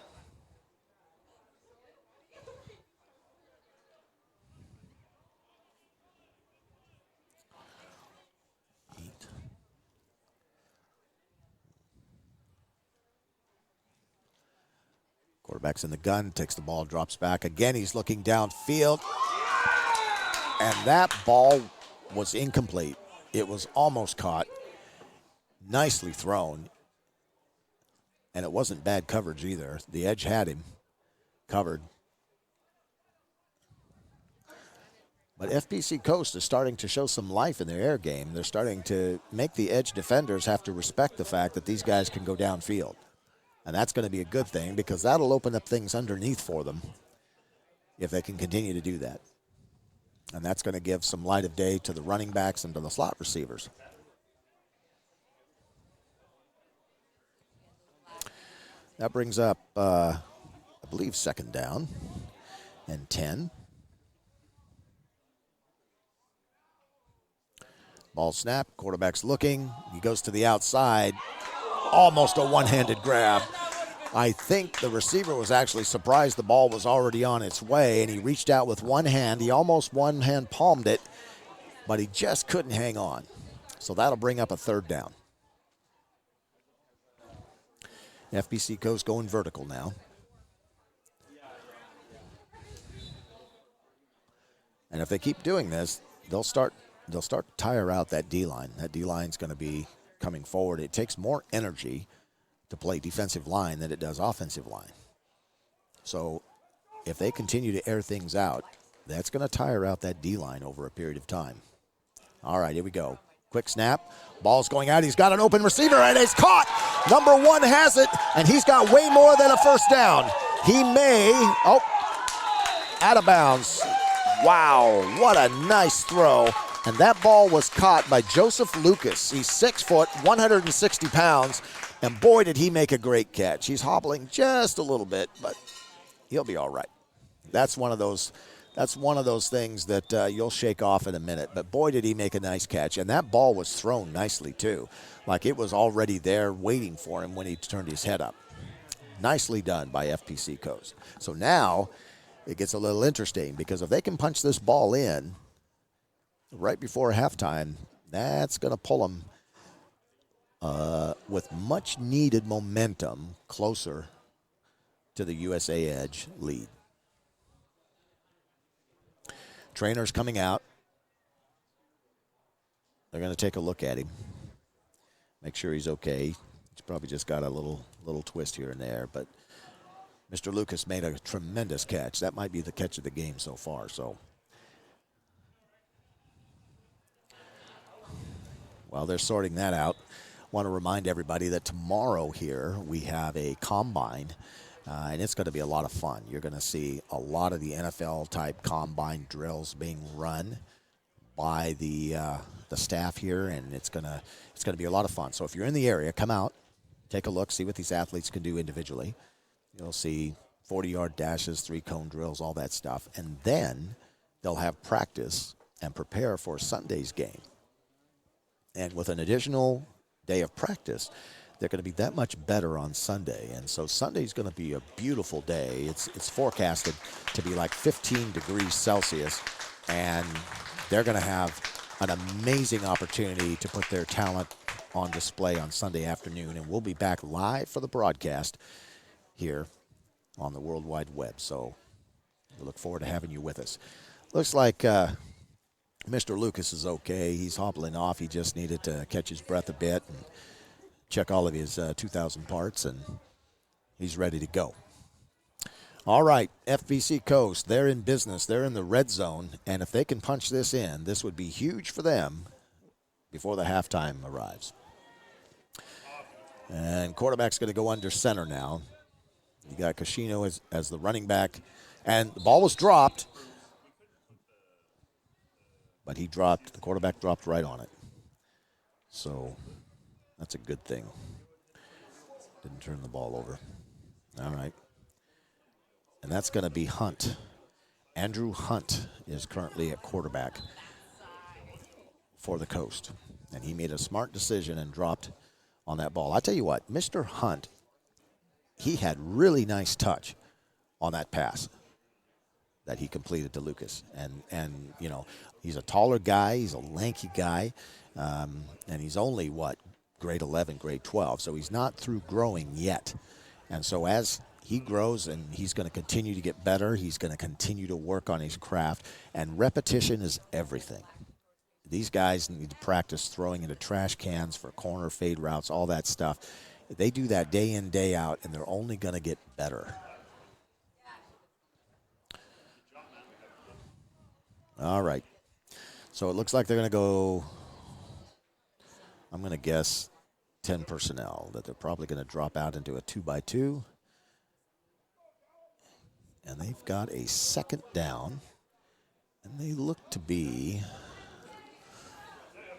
Quarterback's in the gun, takes the ball, drops back. Again, he's looking downfield. And that ball was incomplete. It was almost caught. Nicely thrown. And it wasn't bad coverage either. The edge had him covered. But FPC Coast is starting to show some life in their air game. They're starting to make the edge defenders have to respect the fact that these guys can go downfield. And that's going to be a good thing because that'll open up things underneath for them if they can continue to do that. And that's going to give some light of day to the running backs and to the slot receivers. That brings up, I believe, 2nd down and 10. Ball snap, quarterback's looking. He goes to the outside. Almost a one-handed grab. I think the receiver was actually surprised the ball was already on its way, and he reached out with one hand. He almost one-hand palmed it, but he just couldn't hang on. So that'll bring up a 3rd down. FPC Coast going vertical now. And if they keep doing this, they'll start to tire out that D-line. That D-line's going to be coming forward. It takes more energy to play defensive line than it does offensive line. So if they continue to air things out, that's going to tire out that D-line over a period of time. All right, here we go. Quick snap. Ball's going out. He's got an open receiver, and it's caught. Number 1 has it, and he's got way more than a first down. He may, out of bounds. Wow, what a nice throw. And that ball was caught by Joseph Lucas. He's 6 foot, 160 pounds, and boy, did he make a great catch. He's hobbling just a little bit, but he'll be all right. That's one of those things that you'll shake off in a minute. But boy, did he make a nice catch. And that ball was thrown nicely, too. Like it was already there waiting for him when he turned his head up. Nicely done by FPC Coast. So now it gets a little interesting because if they can punch this ball in right before halftime, that's going to pull them with much needed momentum closer to the USA Edge lead. Trainer's coming out. They're going to take a look at him, make sure he's okay. He's probably just got a little twist here and there, but Mr. Lucas made a tremendous catch. That might be the catch of the game so far. So, while they're sorting that out, I want to remind everybody that tomorrow here we have a combine. And it's going to be a lot of fun. You're going to see a lot of the NFL-type combine drills being run by the the staff here, and it's gonna be a lot of fun. So if you're in the area, come out, take a look, see what these athletes can do individually. You'll see 40-yard dashes, 3-cone drills, all that stuff, and then they'll have practice and prepare for Sunday's game. And with an additional day of practice, they're going to be that much better on Sunday. And so Sunday's going to be a beautiful day. It's forecasted to be like 15 degrees Celsius, and they're going to have an amazing opportunity to put their talent on display on Sunday afternoon. And we'll be back live for the broadcast here on the World Wide Web. So we look forward to having you with us. Looks like Mr. Lucas is okay. He's hobbling off. He just needed to catch his breath a bit and check all of his 2,000 parts, and he's ready to go. All right, FPC Coast, they're in business. They're in the red zone, and if they can punch this in, this would be huge for them before the halftime arrives. And quarterback's going to go under center now. You got Casino as the running back, and the ball was dropped, but the quarterback dropped right on it. So that's a good thing. Didn't turn the ball over. All right. And that's going to be Hunt. Andrew Hunt is currently at quarterback for the Coast. And he made a smart decision and dropped on that ball. I tell you what, Mr. Hunt, he had really nice touch on that pass that he completed to Lucas. And you know, he's a taller guy. He's a lanky guy. And he's only, grade 11, grade 12. So he's not through growing yet. And so as he grows and he's going to continue to get better, he's going to continue to work on his craft. And repetition is everything. These guys need to practice throwing into trash cans for corner fade routes, all that stuff. They do that day in, day out, and they're only going to get better. All right. So it looks like they're going to go, I'm going to guess 10 personnel, that they're probably going to drop out into a 2-by-2. And they've got a second down, and they look to be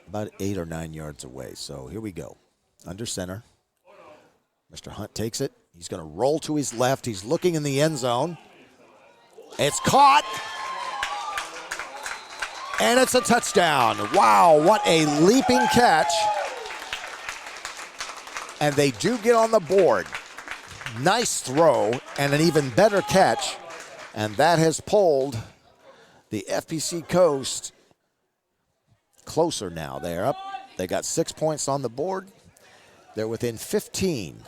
about 8 or 9 yards away. So here we go. Under center. Mr. Hunt takes it. He's going to roll to his left. He's looking in the end zone. It's caught. And it's a touchdown. Wow, what a leaping catch. And they do get on the board. Nice throw and an even better catch. And that has pulled the FPC Coast closer now. They're up. They got 6 points on the board. They're within 15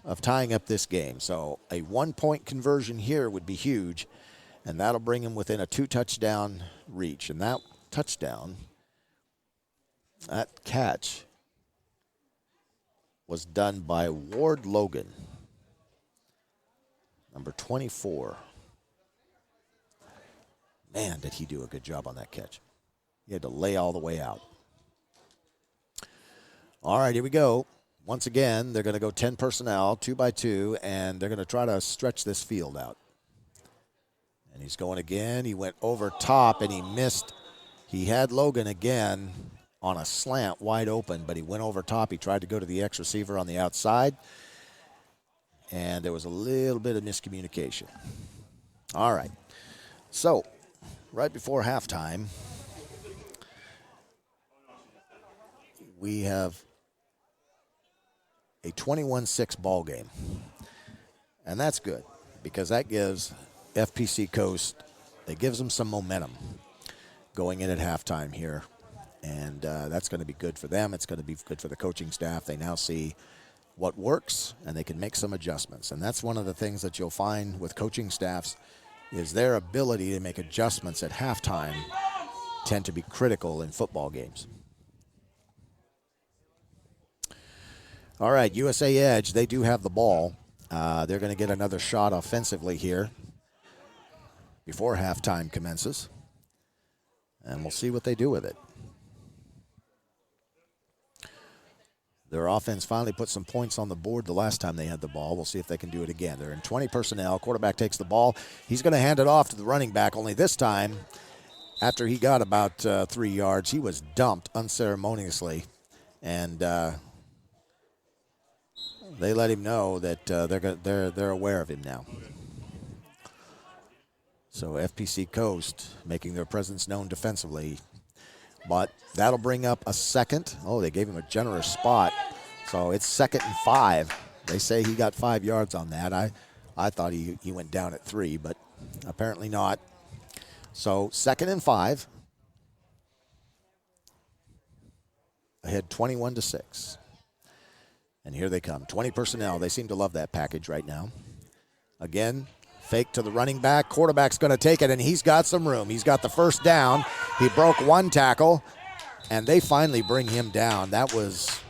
of tying up this game. So a 1-point conversion here would be huge. And that'll bring them within a 2-touchdown reach. And that touchdown, that catch, was done by Ward Logan, number 24. Man, did he do a good job on that catch. He had to lay all the way out. All right, here we go. Once again, they're going to go 10 personnel, 2-by-2, and they're going to try to stretch this field out. And he's going again. He went over top, and he missed. He had Logan again on a slant wide open, but he went over top. He tried to go to the X receiver on the outside, and there was a little bit of miscommunication. All right. So right before halftime, we have a 21-6 ball game. And that's good because that gives FPC Coast, it gives them some momentum going in at halftime here. And that's going to be good for them. It's going to be good for the coaching staff. They now see what works, and they can make some adjustments. And that's one of the things that you'll find with coaching staffs is their ability to make adjustments at halftime tend to be critical in football games. All right, USA Edge, they do have the ball. They're going to get another shot offensively here before halftime commences. And we'll see what they do with it. Their offense finally put some points on the board the last time they had the ball. We'll see if they can do it again. They're in 20 personnel. Quarterback takes the ball. He's going to hand it off to the running back, only this time After he got about 3 yards, he was dumped unceremoniously, and they let him know that they're aware of him now. So FPC Coast making their presence known defensively. But that'll bring up a second. Oh, they gave him a generous spot. So it's 2nd and 5. They say he got 5 yards on that. I thought he went down at 3, but apparently not. So 2nd and 5. Ahead 21-6. And here they come. 20 personnel. They seem to love that package right now. Again, fake to the running back. Quarterback's going to take it, and he's got some room. He's got the first down. He broke one tackle, and they finally bring him down. That was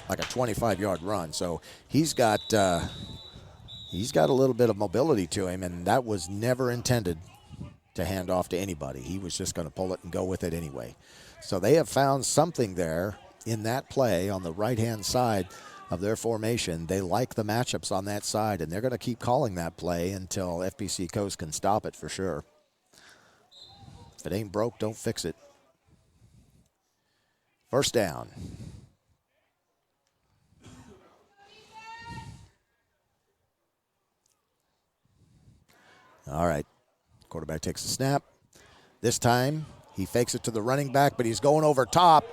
like a 25-yard run. So he's got a little bit of mobility to him, and that was never intended to hand off to anybody. He was just going to pull it and go with it anyway. So they have found something there in that play on the right-hand side of their formation. They like the matchups on that side, and they're going to keep calling that play until FPC Coast can stop it for sure. If it ain't broke, don't fix it. First down. All right. Quarterback takes the snap. This time, he fakes it to the running back, but he's going over top.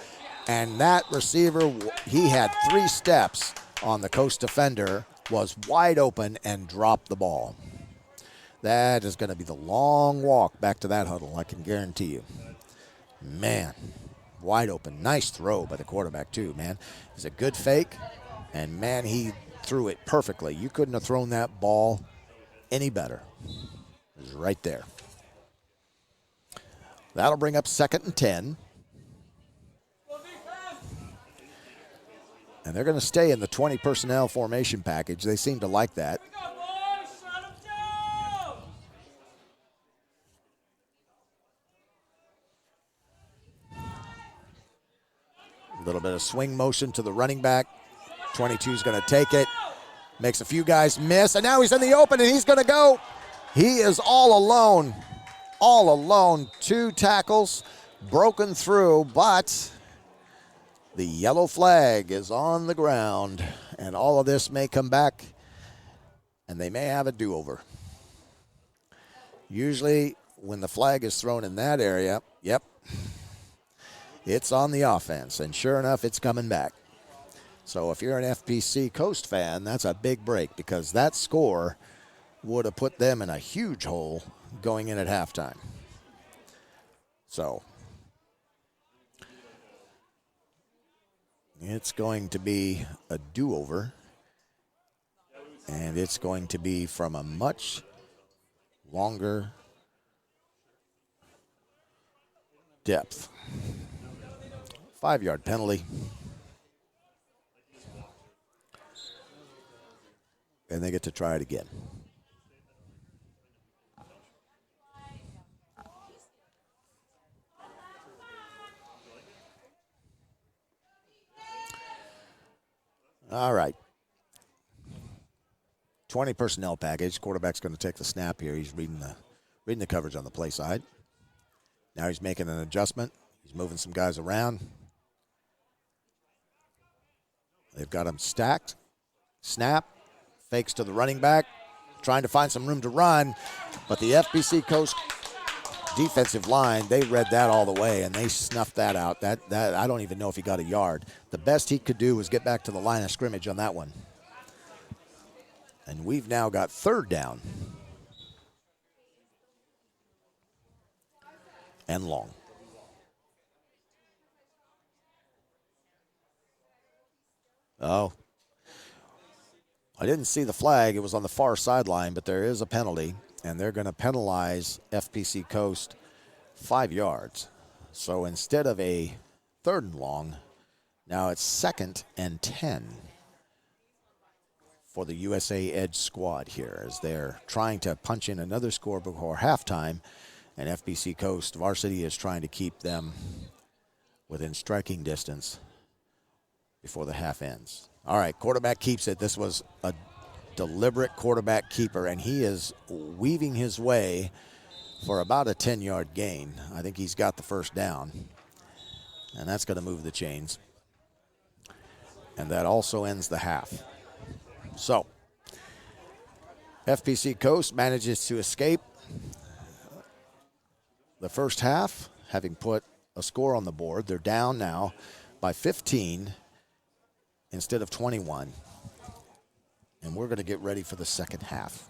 And that receiver, he had 3 steps on the Coast defender, was wide open and dropped the ball. That is going to be the long walk back to that huddle, I can guarantee you. Man, wide open. Nice throw by the quarterback, too, man. It's a good fake, and, man, he threw it perfectly. You couldn't have thrown that ball any better. It was right there. That'll bring up 2nd and 10. And they're going to stay in the 20 personnel formation package. They seem to like that. A little bit of swing motion to the running back. 22 is going to take it. Makes a few guys miss. And now he's in the open, and he's going to go. He is all alone. All alone. 2 tackles broken through, but the yellow flag is on the ground, and all of this may come back, and they may have a do-over. Usually, when the flag is thrown in that area, yep, it's on the offense, and sure enough, it's coming back. So if you're an FPC Coast fan, that's a big break, because that score would have put them in a huge hole going in at halftime. So it's going to be a do-over, and it's going to be from a much longer depth. 5-yard penalty. And they get to try it again. All right. 20 personnel package. Quarterback's going to take the snap here. He's reading the coverage on the play side. Now he's making an adjustment. He's moving some guys around. They've got him stacked. Snap. Fakes to the running back. Trying to find some room to run. But the FPC Coast defensive line, they read that all the way, and they snuffed that out. That I don't even know if he got a yard. The best he could do was get back to the line of scrimmage on that one. And we've now got 3rd down. And long. Oh. I didn't see the flag. It was on the far sideline, but there is a penalty, and they're going to penalize FPC Coast 5 yards. So instead of a 3rd and long, now it's 2nd and 10 for the USA Edge squad here, as they're trying to punch in another score before halftime, and FPC Coast varsity is trying to keep them within striking distance before the half ends. All right, quarterback keeps it. This was a deliberate quarterback keeper, and he is weaving his way for about a 10-yard gain. I think he's got the first down, and that's going to move the chains. And that also ends the half. So, FPC Coast manages to escape the first half, having put a score on the board. They're down now by 15 instead of 21. And we're going to get ready for the second half.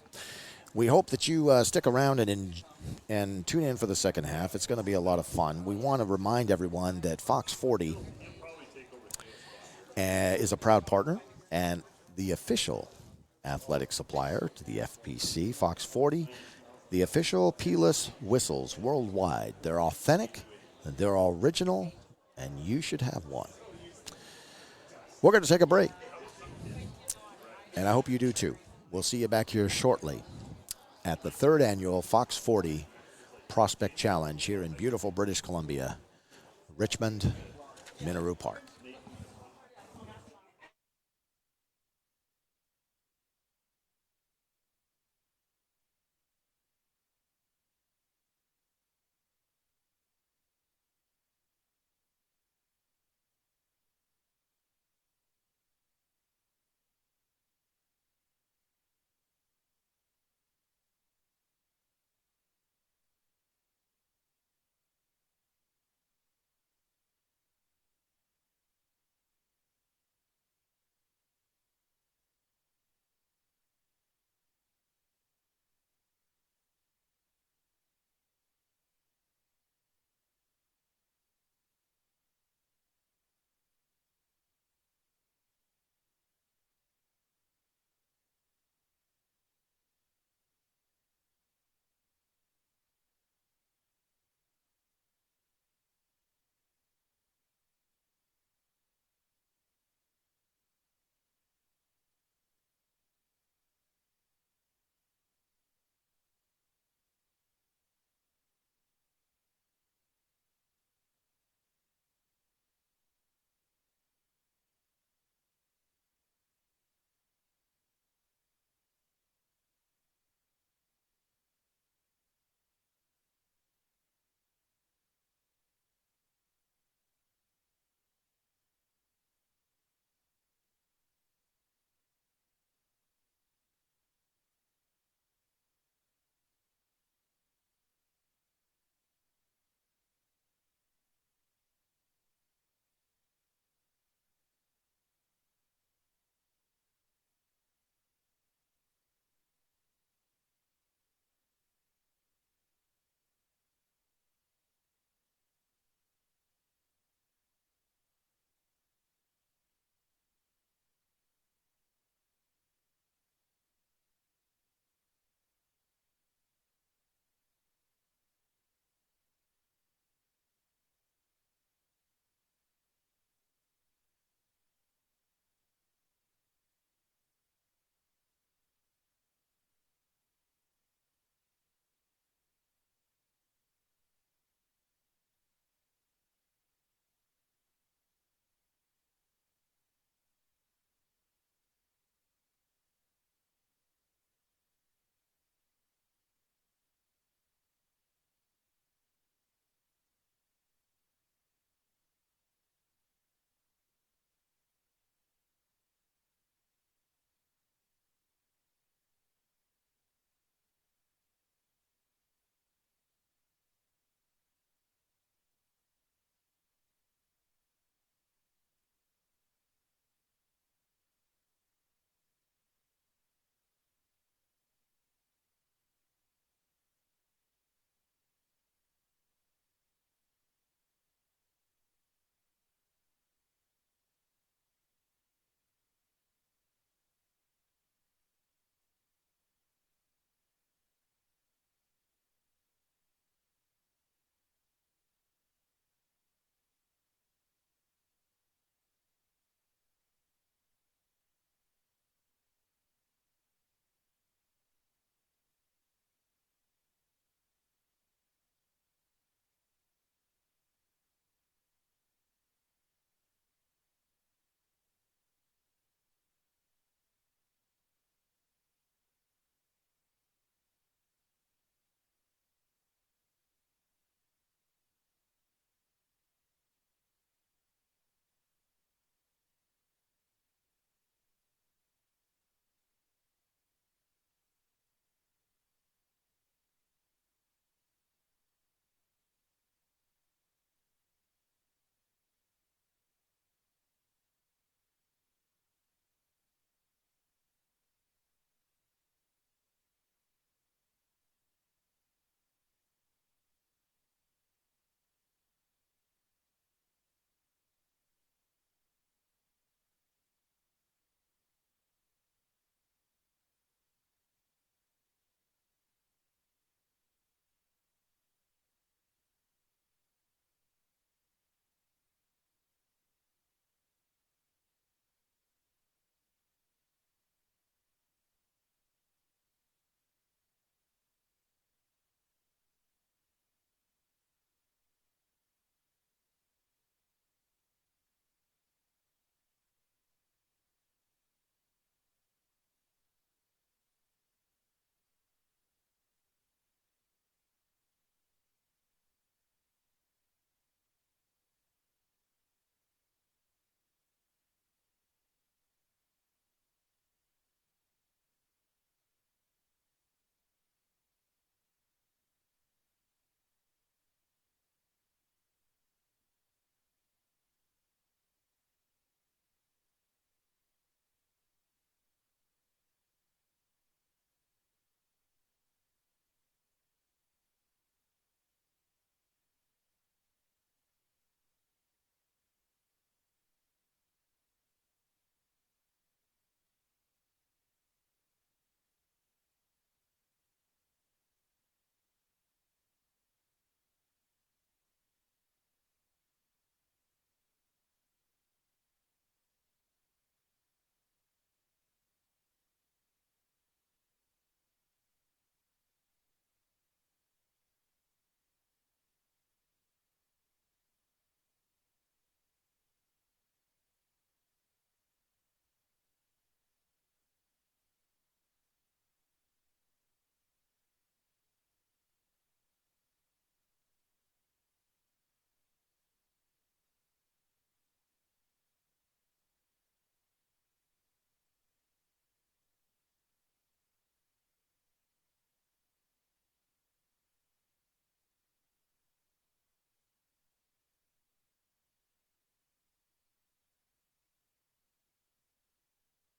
We hope that you stick around and tune in for the second half. It's going to be a lot of fun. We want to remind everyone that Fox 40 is a proud partner and the official athletic supplier to the FPC. Fox 40, the official P-less whistles worldwide. They're authentic, they're original, and you should have one. We're going to take a break, and I hope you do too. We'll see you back here shortly at the third annual Fox 40 Prospect Challenge here in beautiful British Columbia, Richmond, Minaru Park.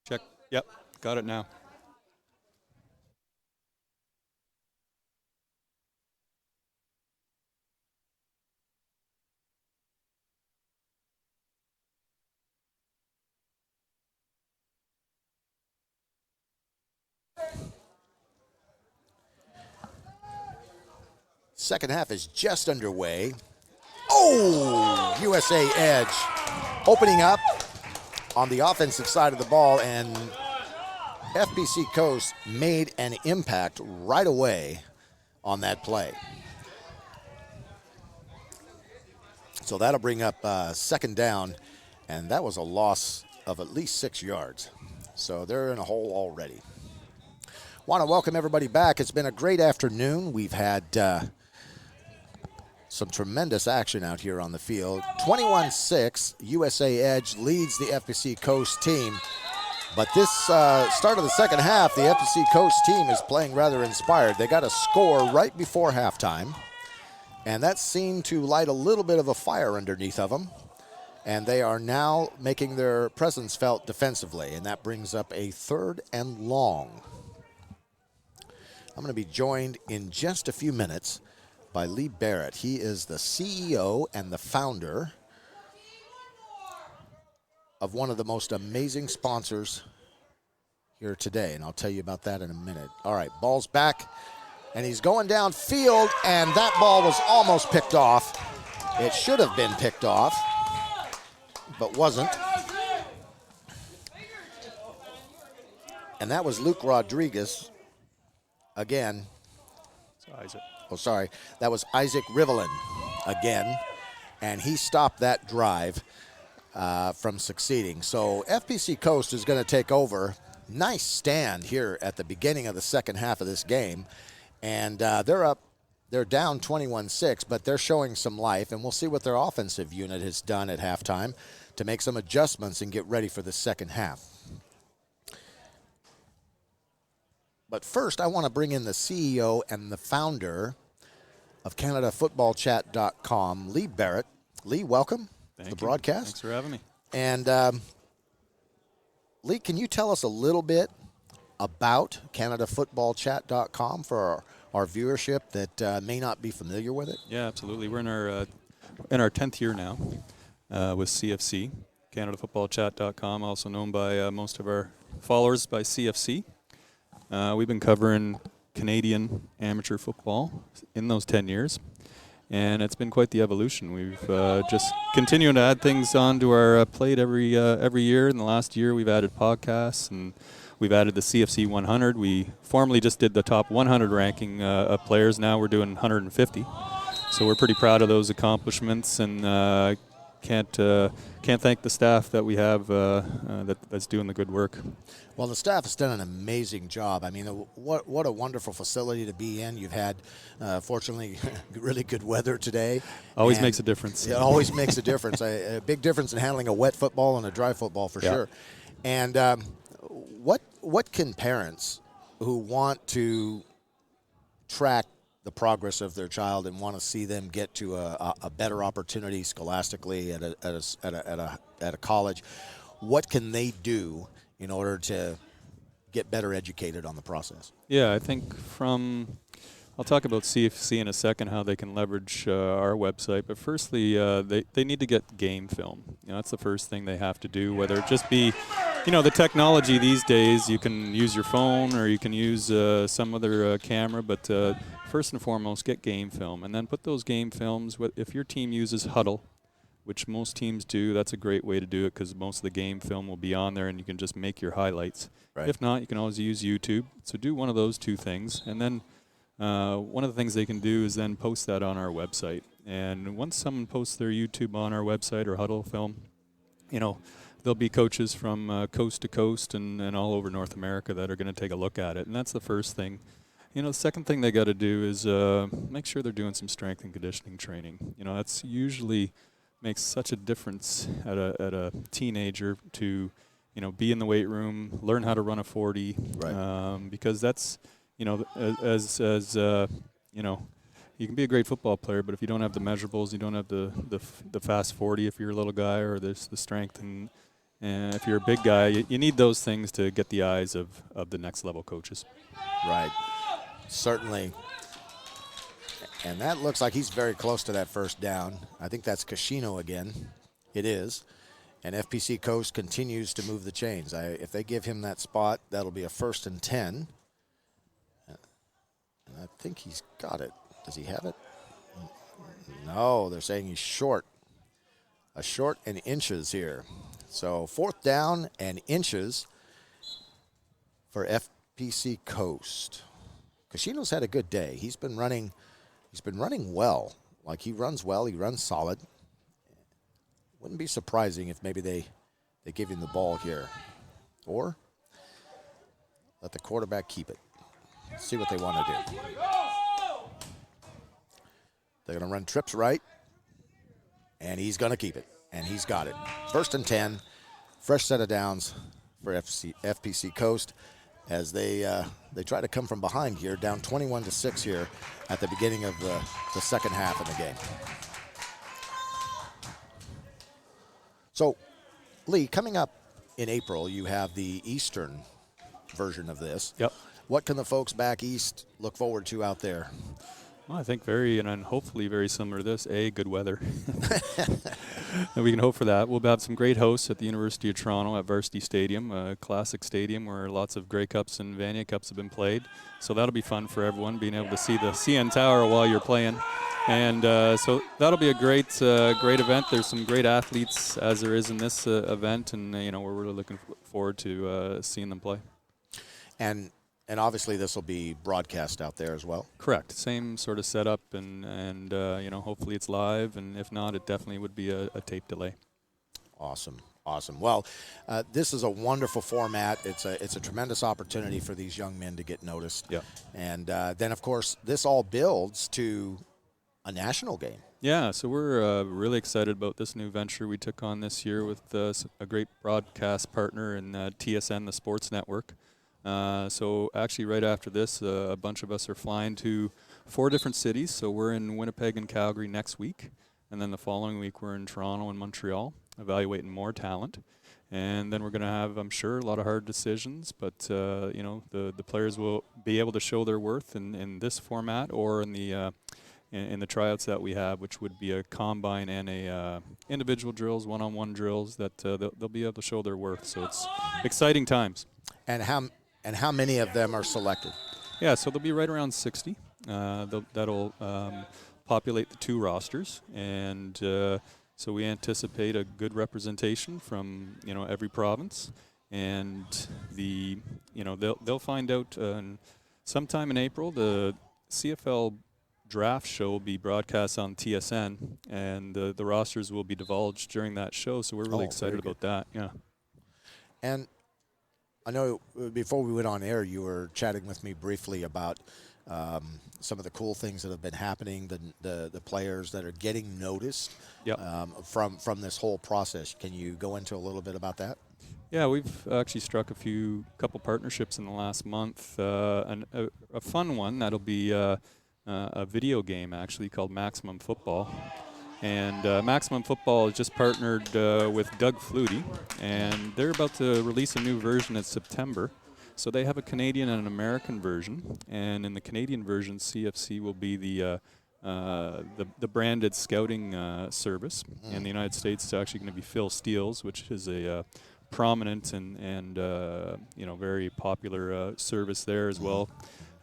Check. Yep, got it now. Second half is just underway. Oh, USA edge opening up on the offensive side of the ball, and FPC Coast made an impact right away on that play. So that'll bring up second down, and that was a loss of at least 6 yards. So they're in a hole already. Want to welcome everybody back. It's been a great afternoon. We've had some tremendous action out here on the field. 21-6, USA Edge leads the FPC Coast team. But this start of the second half, the FPC Coast team is playing rather inspired. They got a score right before halftime, and that seemed to light a little bit of a fire underneath of them. And they are now making their presence felt defensively, and that brings up a 3rd and long. I'm going to be joined in just a few minutes by Lee Barrett. He is the CEO and the founder of one of the most amazing sponsors here today, and I'll tell you about that in a minute. All right, ball's back, and he's going downfield, and that ball was almost picked off. It should have been picked off, but wasn't. And that was Luke Rodriguez again. Isaac. Oh, sorry. That was Isaac Rivelin again, and he stopped that drive from succeeding. So FPC Coast is going to take over. Nice stand here at the beginning of the second half of this game, and they're down 21-6, but they're showing some life, and we'll see what their offensive unit has done at halftime to make some adjustments and get ready for the second half. But first, I want to bring in the CEO and the founder of CanadaFootballChat.com, Lee Barrett. Lee, welcome to the broadcast. Thanks for having me. And Lee, can you tell us a little bit about CanadaFootballChat.com for our viewership that may not be familiar with it? Yeah, absolutely. We're in our 10th year now with CFC, CanadaFootballChat.com, also known by most of our followers by CFC. We've been covering Canadian amateur football in those 10 years, and it's been quite the evolution. We've just continued to add things onto our plate every year. In the last year, we've added podcasts, and we've added the CFC 100. We formerly just did the top 100 ranking of players. Now we're doing 150. So we're pretty proud of those accomplishments, and can't thank the staff that we have that's doing the good work. Well, the staff has done an amazing job. I mean, what a wonderful facility to be in. You've had, fortunately, really good weather today. Always makes a difference. It always makes a difference. A big difference in handling a wet football and a dry football for sure. And what can parents who want to track the progress of their child and want to see them get to a better opportunity scholastically at a college, what can they do in order to get better educated on the process? Yeah, I think I'll talk about CFC in a second, how they can leverage our website. But firstly, they need to get game film. That's the first thing they have to do, whether it just be, the technology these days, you can use your phone or you can use some other camera, but first and foremost, get game film. And then put those game films, if your team uses Huddle, which most teams do, that's a great way to do it because most of the game film will be on there and you can just make your highlights. Right. If not, you can always use YouTube. So do one of those two things. And then one of the things they can do is then post that on our website. And once someone posts their YouTube on our website or Huddle film, there'll be coaches from coast to coast and all over North America that are going to take a look at it. And that's the first thing. The second thing they got to do is make sure they're doing some strength and conditioning training. That's usually makes such a difference at a teenager to, be in the weight room, learn how to run a 40, right. Because that's, as you can be a great football player, but if you don't have the measurables, you don't have the fast 40 if you're a little guy, or there's the strength and And if you're a big guy, you need those things to get the eyes of the next level coaches. Right. Certainly. And that looks like he's very close to that first down. I think that's Casino again. It is. And FPC Coast continues to move the chains. If they give him that spot, that'll be a 1st and 10. And I think he's got it. Does he have it? No, they're saying he's short. A short and inches here. So 4th down and inches for FPC Coast. Casino's had a good day. He's been running well. Like, he runs well, he runs solid. Wouldn't be surprising if maybe they give him the ball here. Or let the quarterback keep it. See what they want to do. They're going to run trips right. And he's going to keep it. And he's got it. 1st and 10. Fresh set of downs for FPC Coast as they try to come from behind here, down 21-6 here at the beginning of the second half of the game. So, Lee, coming up in April, you have the Eastern version of this. Yep. What can the folks back east look forward to out there? Well, I think and hopefully very similar to this, good weather. And we can hope for that. We'll have some great hosts at the University of Toronto at Varsity Stadium, a classic stadium where lots of Grey Cups and Vanier Cups have been played. So that'll be fun for everyone, being able to see the CN Tower while you're playing. And so that'll be a great event. There's some great athletes, as there is in this event, and we're really looking forward to seeing them play. And obviously this will be broadcast out there as well. Correct. Same sort of setup, and hopefully it's live, and if not, it definitely would be a tape delay. Awesome. Well, this is a wonderful format. It's a tremendous opportunity for these young men to get noticed. Yeah. And then, of course, this all builds to a national game. Yeah, so we're really excited about this new venture we took on this year with a great broadcast partner in TSN, the Sports Network. So actually right after this, a bunch of us are flying to 4 different cities. So we're in Winnipeg and Calgary next week. And then the following week, we're in Toronto and Montreal, evaluating more talent. And then we're going to have, I'm sure, a lot of hard decisions. But, the players will be able to show their worth in this format or in the tryouts that we have, which would be a combine and a individual drills, one-on-one drills, that they'll be able to show their worth. So it's exciting times. And how many of them are selected? Yeah, so there'll be right around 60. That'll populate the 2 rosters, and so we anticipate a good representation from every province, and they'll find out sometime in April. The CFL draft show will be broadcast on TSN, and the rosters will be divulged during that show. So we're really excited about that. Yeah, and I know before we went on air, you were chatting with me briefly about some of the cool things that have been happening, the players that are getting noticed from this whole process. Can you go into a little bit about that? Yeah, we've actually struck a couple partnerships in the last month. A fun one that'll be a video game actually called Maximum Football. And Maximum Football has just partnered with Doug Flutie, and they're about to release a new version in September. So they have a Canadian and an American version, and in the Canadian version, CFC will be the branded scouting service. In the United States, it's actually going to be Phil Steele's, which is a prominent and very popular service there as well.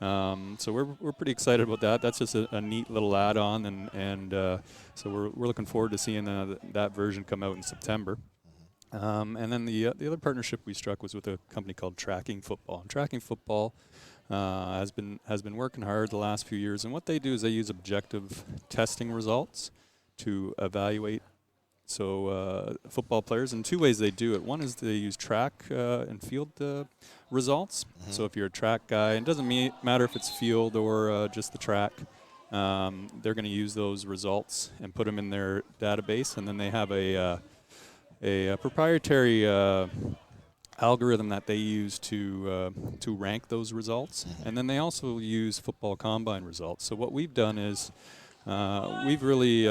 So we're pretty excited about that. That's just a neat little add-on, and so we're looking forward to seeing that version come out in September. And then the other partnership we struck was with a company called Tracking Football. And Tracking Football has been working hard the last few years, and what they do is they use objective testing results to evaluate football players. In 2 ways they do it. One is they use track and field results. So if you're a track guy, it doesn't matter if it's field or just the track, they're going to use those results and put them in their database, and then they have a proprietary algorithm that they use to rank those results. And then they also use football combine results. So what we've done is we've really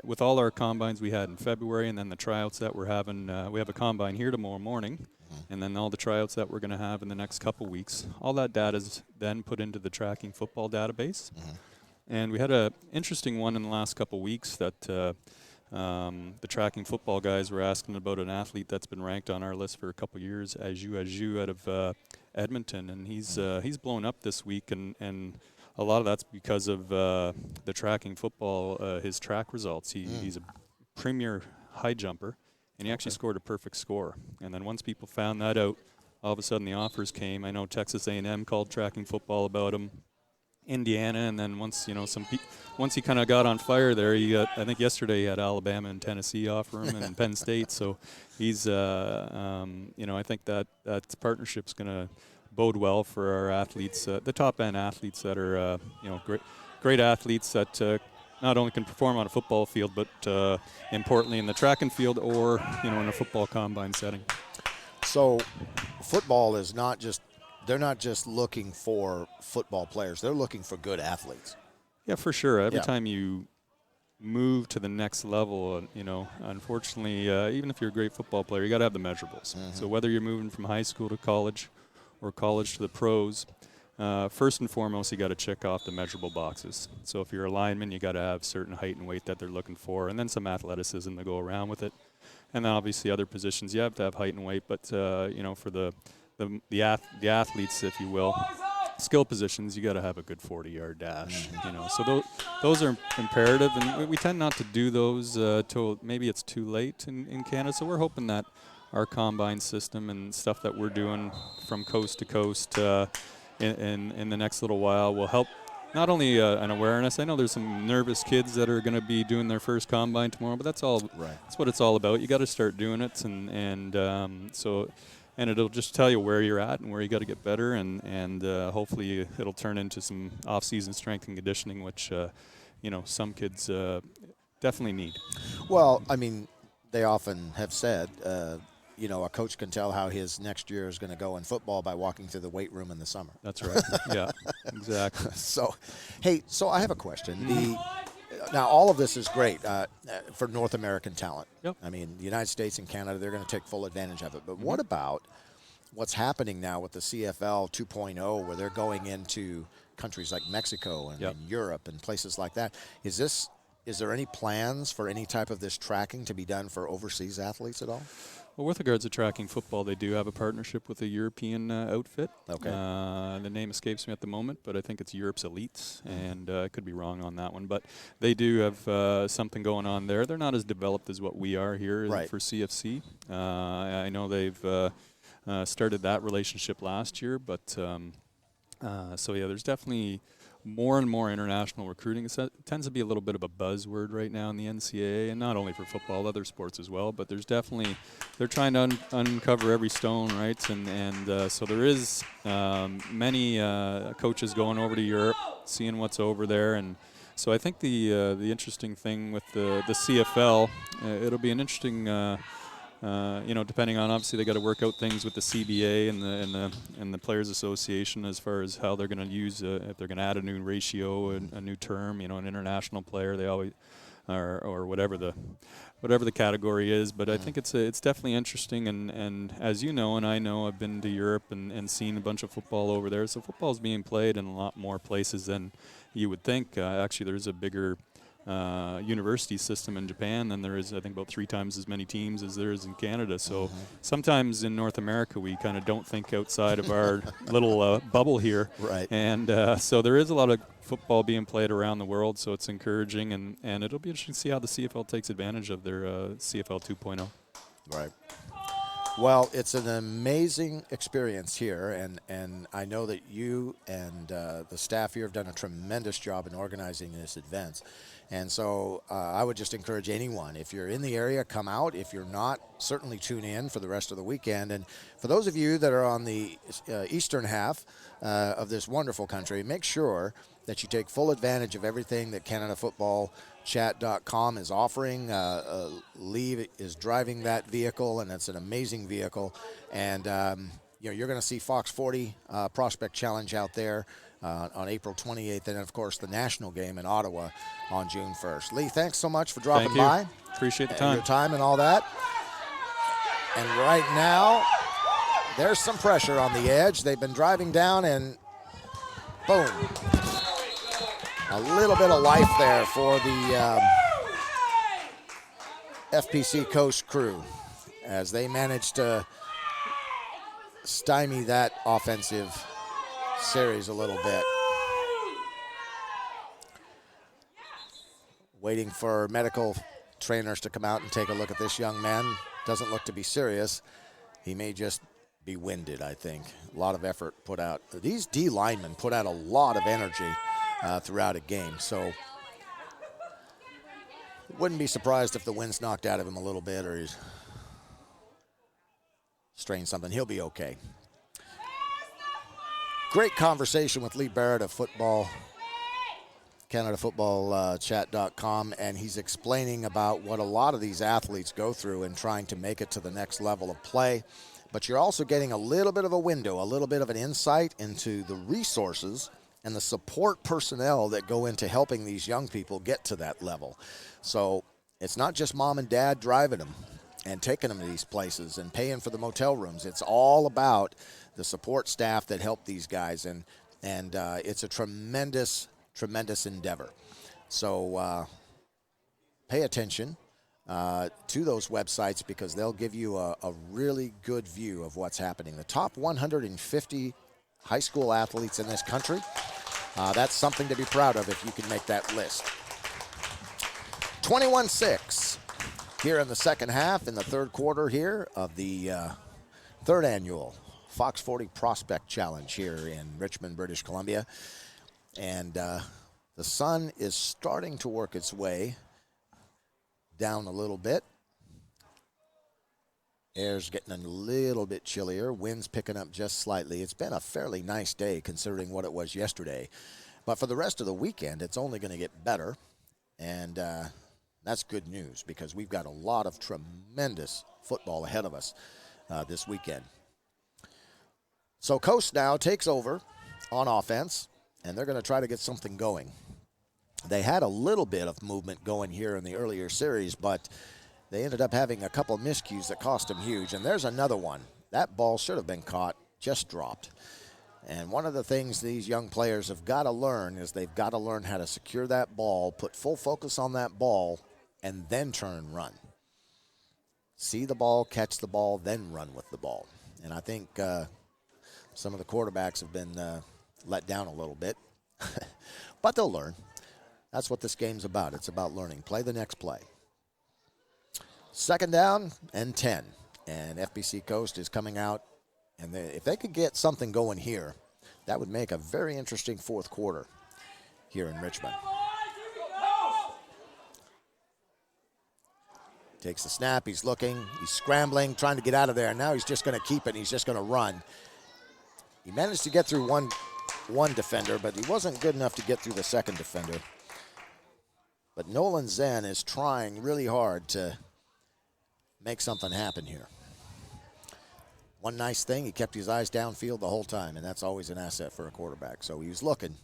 with all our combines we had in February, and then the tryouts that we're having, we have a combine here tomorrow morning, and then all the tryouts that we're going to have in the next couple weeks. All that data is then put into the tracking football database. And we had an interesting one in the last couple weeks that the tracking football guys were asking about an athlete that's been ranked on our list for a couple years, Aju out of Edmonton, and he's blown up this week, and a lot of that's because of the tracking football, his track results. He's a premier high jumper, and he actually scored a perfect score. And then once people found that out, all of a sudden the offers came. I know Texas A&M called tracking football about him, Indiana, and then once he kind of got on fire there, I think yesterday he had Alabama and Tennessee offer him, and Penn State. So he's I think that partnership's going to bode well for our athletes, the top end athletes that are great athletes that not only can perform on a football field, but importantly in the track and field or in a football combine setting. So football is not just. They're not just looking for football players. They're looking for good athletes. Yeah, for sure. Every time you move to the next level, unfortunately, even if you're a great football player, you got to have the measurables. So whether you're moving from high school to college or college to the pros, first and foremost, you got to check off the measurable boxes. So if you're a lineman, you got to have certain height and weight that they're looking for, and then some athleticism to go around with it. And then obviously other positions, you have to have height and weight, but for the athletes, if you will, skill positions, you got to have a good 40-yard dash. So those are imperative, and we tend not to do those till maybe it's too late in Canada. So we're hoping that our combine system and stuff that we're doing from coast to coast in the next little while will help. Not only an awareness. I know there's some nervous kids that are going to be doing their first combine tomorrow, but that's all. Right. That's what it's all about. You got to start doing it, and it'll just tell you where you're at and where you got to get better, and hopefully it'll turn into some off-season strength and conditioning, which some kids definitely need. Well, I mean, they often have said, a coach can tell how his next year is going to go in football by walking through the weight room in the summer. That's right. Yeah, exactly. So I have a question. Now, all of this is great for North American talent. Yep. I mean, the United States and Canada, they're going to take full advantage of it. But what about what's happening now with the CFL 2.0, where they're going into countries like Mexico and Europe and places like that? Is there any plans for any type of this tracking to be done for overseas athletes at all? Well, with regards to tracking football, they do have a partnership with a European outfit. Okay. The name escapes me at the moment, but I think it's Europe's Elites, and I could be wrong on that one. But they do have something going on there. They're not as developed as what we are here for CFC. I know they've started that relationship last year, but there's definitely more and more international recruiting. It tends to be a little bit of a buzzword right now in the NCAA, and not only for football, other sports as well. But they're trying to uncover every stone, right? So there is many coaches going over to Europe, seeing what's over there, and so I think the interesting thing with the CFL, it'll be an interesting. Depending on, obviously they got to work out things with the CBA and the Players Association as far as how they're going to use if they're going to add a new ratio and a new term, an international player. They always or whatever the category is. But I think it's definitely interesting. And as you know, and I know, I've been to Europe and seen a bunch of football over there. So football's being played in a lot more places than you would think. Actually, there's a bigger university system in Japan, then there is, I think, about 3 times as many teams as there is in Canada. So sometimes in North America, we kind of don't think outside of our little bubble here. Right. And so there is a lot of football being played around the world, so it's encouraging, and it'll be interesting to see how the CFL takes advantage of their CFL 2.0. Right. Well, it's an amazing experience here, and I know that you and the staff here have done a tremendous job in organizing this event. And so I would just encourage anyone, if you're in the area, come out. If you're not, certainly tune in for the rest of the weekend. And for those of you that are on the eastern half of this wonderful country, make sure that you take full advantage of everything that CanadaFootballChat.com is offering. Lee is driving that vehicle, and it's an amazing vehicle. And you're going to see Fox 40 Prospect Challenge out there on April 28th, and of course the national game in Ottawa on June 1st. Lee, thanks so much for dropping by. Appreciate the time. Your time and all that. And right now, there's some pressure on the edge. They've been driving down, and boom. A little bit of life there for the FPC Coast crew as they managed to stymie that offensive series a little bit. Waiting for medical trainers to come out and take a look at this young man. Doesn't look to be serious. He may just be winded, I think. A lot of effort put out. These D linemen put out a lot of energy throughout a game, so wouldn't be surprised if the wind's knocked out of him a little bit or he's strained something. He'll be okay. Great conversation with Lee Barrett of CanadaFootballChat.com, and he's explaining about what a lot of these athletes go through in trying to make it to the next level of play. But you're also getting a little bit of a window, a little bit of an insight into the resources and the support personnel that go into helping these young people get to that level. So it's not just mom and dad driving them and taking them to these places and paying for the motel rooms. It's all about the support staff that help these guys, and it's a tremendous endeavor. So pay attention to those websites because they'll give you a really good view of what's happening. The top 150 high school athletes in this country, that's something to be proud of if you can make that list. 21-6 here in the second half, in the third quarter here of the third annual Fox 40 Prospect Challenge here in Richmond, British Columbia. And the sun is starting to work its way down a little bit. Air's getting a little bit chillier. Wind's picking up just slightly. It's been a fairly nice day considering what it was yesterday. But for the rest of the weekend, it's only going to get better. And that's good news because we've got a lot of tremendous football ahead of us this weekend. So Coast now takes over on offense, and they're going to try to get something going. They had a little bit of movement going here in the earlier series, but they ended up having a couple of miscues that cost them huge. And there's another one. That ball should have been caught, just dropped. And one of the things these young players have got to learn is they've got to learn how to secure that ball, put full focus on that ball, and then turn and run. See the ball, catch the ball, then run with the ball. And I think some of the quarterbacks have been let down a little bit. But they'll learn. That's what this game's about. It's about learning. Play the next play. Second down and 10. And FPC Coast is coming out. And if they could get something going here, that would make a very interesting fourth quarter here in Richmond. Takes the snap. He's looking. He's scrambling, trying to get out of there. And now he's just going to keep it. And he's just going to run. He managed to get through one defender, but he wasn't good enough to get through the second defender. But Nolan Zen is trying really hard to make something happen here. One nice thing, he kept his eyes downfield the whole time, and that's always an asset for a quarterback. So he was looking.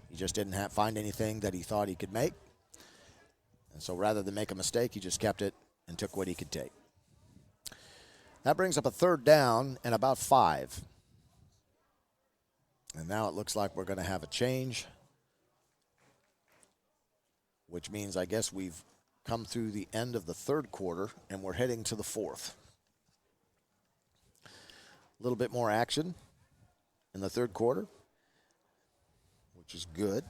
He just didn't find anything that he thought he could make. And so rather than make a mistake, he just kept it and took what he could take. That brings up a third down and about 5. And now it looks like we're going to have a change, which means I guess we've come through the end of the third quarter and we're heading to the fourth. A little bit more action in the third quarter, which is good.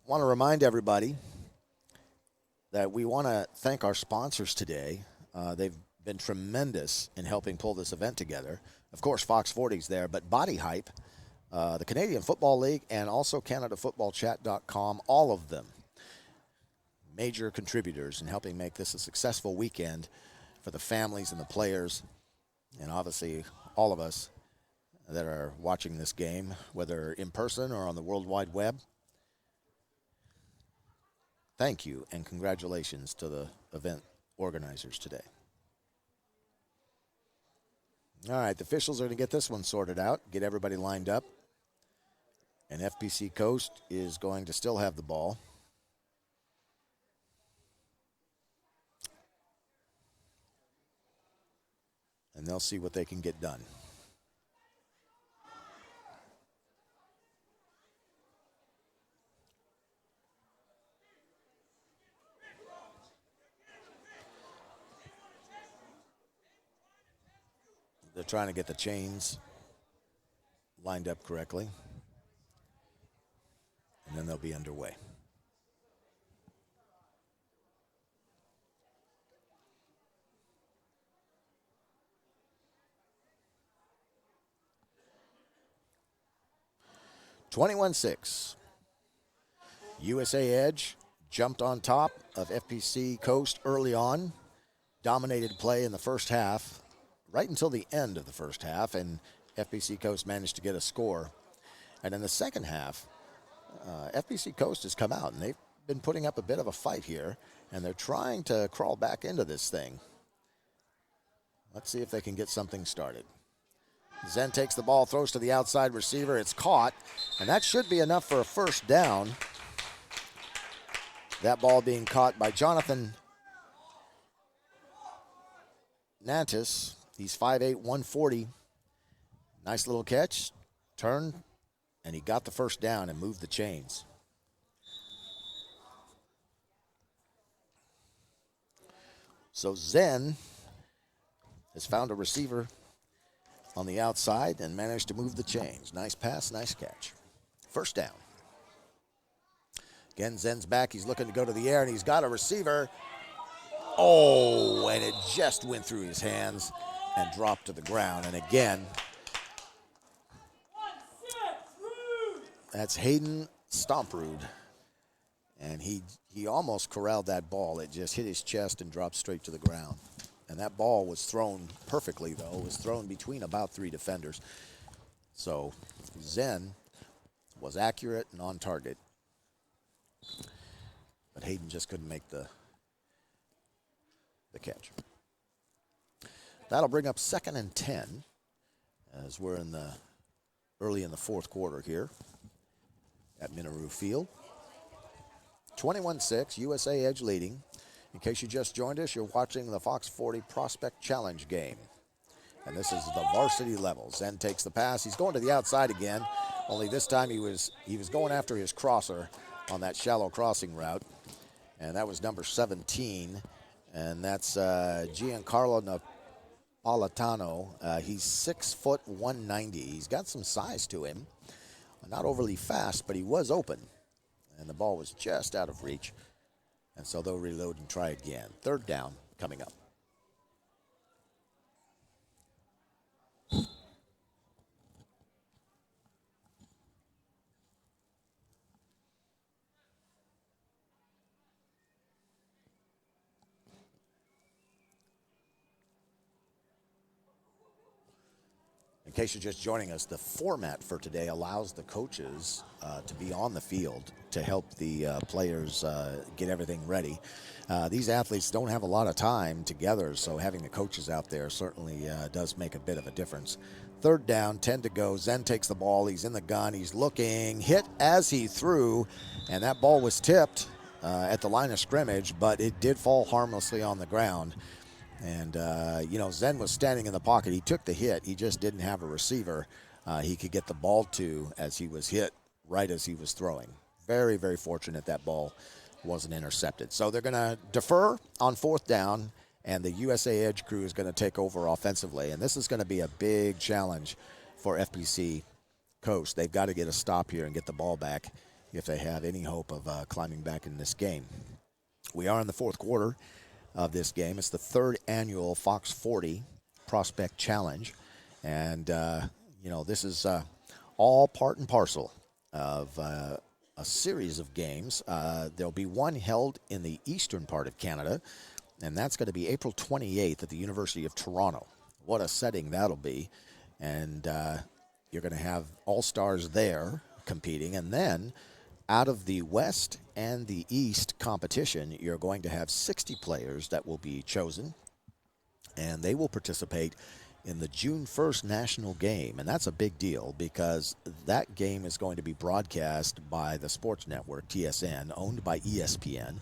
Want to remind everybody that we want to thank our sponsors today. They've been tremendous in helping pull this event together. Of course, Fox 40's there, but Body Hype, the Canadian Football League, and also CanadaFootballChat.com, all of them major contributors in helping make this a successful weekend for the families and the players, and obviously all of us that are watching this game, whether in person or on the World Wide Web. Thank you and congratulations to the event organizers today. All right, the officials are going to get this one sorted out, get everybody lined up. And FPC Coast is going to still have the ball. And they'll see what they can get done. They're trying to get the chains lined up correctly. And then they'll be underway. (21-6). USA Edge jumped on top of FPC Coast early on, dominated play in the first half, right until the end of the first half, and FPC Coast managed to get a score. And in the second half, FPC Coast has come out, and they've been putting up a bit of a fight here, and they're trying to crawl back into this thing. Let's see if they can get something started. Zen takes the ball, throws to the outside receiver. It's caught, and that should be enough for a first down. That ball being caught by Jonathan Nantis. He's 5'8", 140. Nice little catch, turn, and he got the first down and moved the chains. So Zen has found a receiver on the outside and managed to move the chains. Nice pass, nice catch. First down. Again, Zen's back. He's looking to go to the air, and he's got a receiver. Oh, and it just went through his hands and dropped to the ground. And again, that's Hayden Stomprud. And he almost corralled that ball. It just hit his chest and dropped straight to the ground. And that ball was thrown perfectly, though. It was thrown between about 3 defenders. So Zen was accurate and on target. But Hayden just couldn't make the catch. That'll bring up 2nd and 10 as we're early in the fourth quarter here at Minoru Field. 21-6, USA Edge leading. In case you just joined us, you're watching the Fox 40 Prospect Challenge game. And this is the varsity level. Zen takes the pass. He's going to the outside again, only this time he was going after his crosser on that shallow crossing route. And that was number 17. And that's Giancarlo Napolitano. He's 6', 190. He's got some size to him. Not overly fast, but he was open. And the ball was just out of reach. And so they'll reload and try again. Third down coming up. In case you're just joining us, the format for today allows the coaches to be on the field to help the players get everything ready. These athletes don't have a lot of time together, so having the coaches out there certainly does make a bit of a difference. Third down, 10 to go. Zen takes the ball. He's in the gun. He's looking, hit as he threw, and that ball was tipped at the line of scrimmage, but it did fall harmlessly on the ground. And, Zen was standing in the pocket. He took the hit. He just didn't have a receiver he could get the ball to as he was hit right as he was throwing. Very, very fortunate that ball wasn't intercepted. So they're going to defer on fourth down, and the USA Edge crew is going to take over offensively. And this is going to be a big challenge for FPC Coast. They've got to get a stop here and get the ball back if they have any hope of climbing back in this game. We are in the fourth quarter of this game. It's the third annual Fox 40 Prospect Challenge. And, this is all part and parcel of a series of games. There'll be one held in the eastern part of Canada, and that's going to be April 28th at the University of Toronto. What a setting that'll be. And you're going to have all-stars there competing. And then out of the West and the East competition, you're going to have 60 players that will be chosen, and they will participate in the June 1st national game. And that's a big deal because that game is going to be broadcast by the sports network, TSN, owned by ESPN.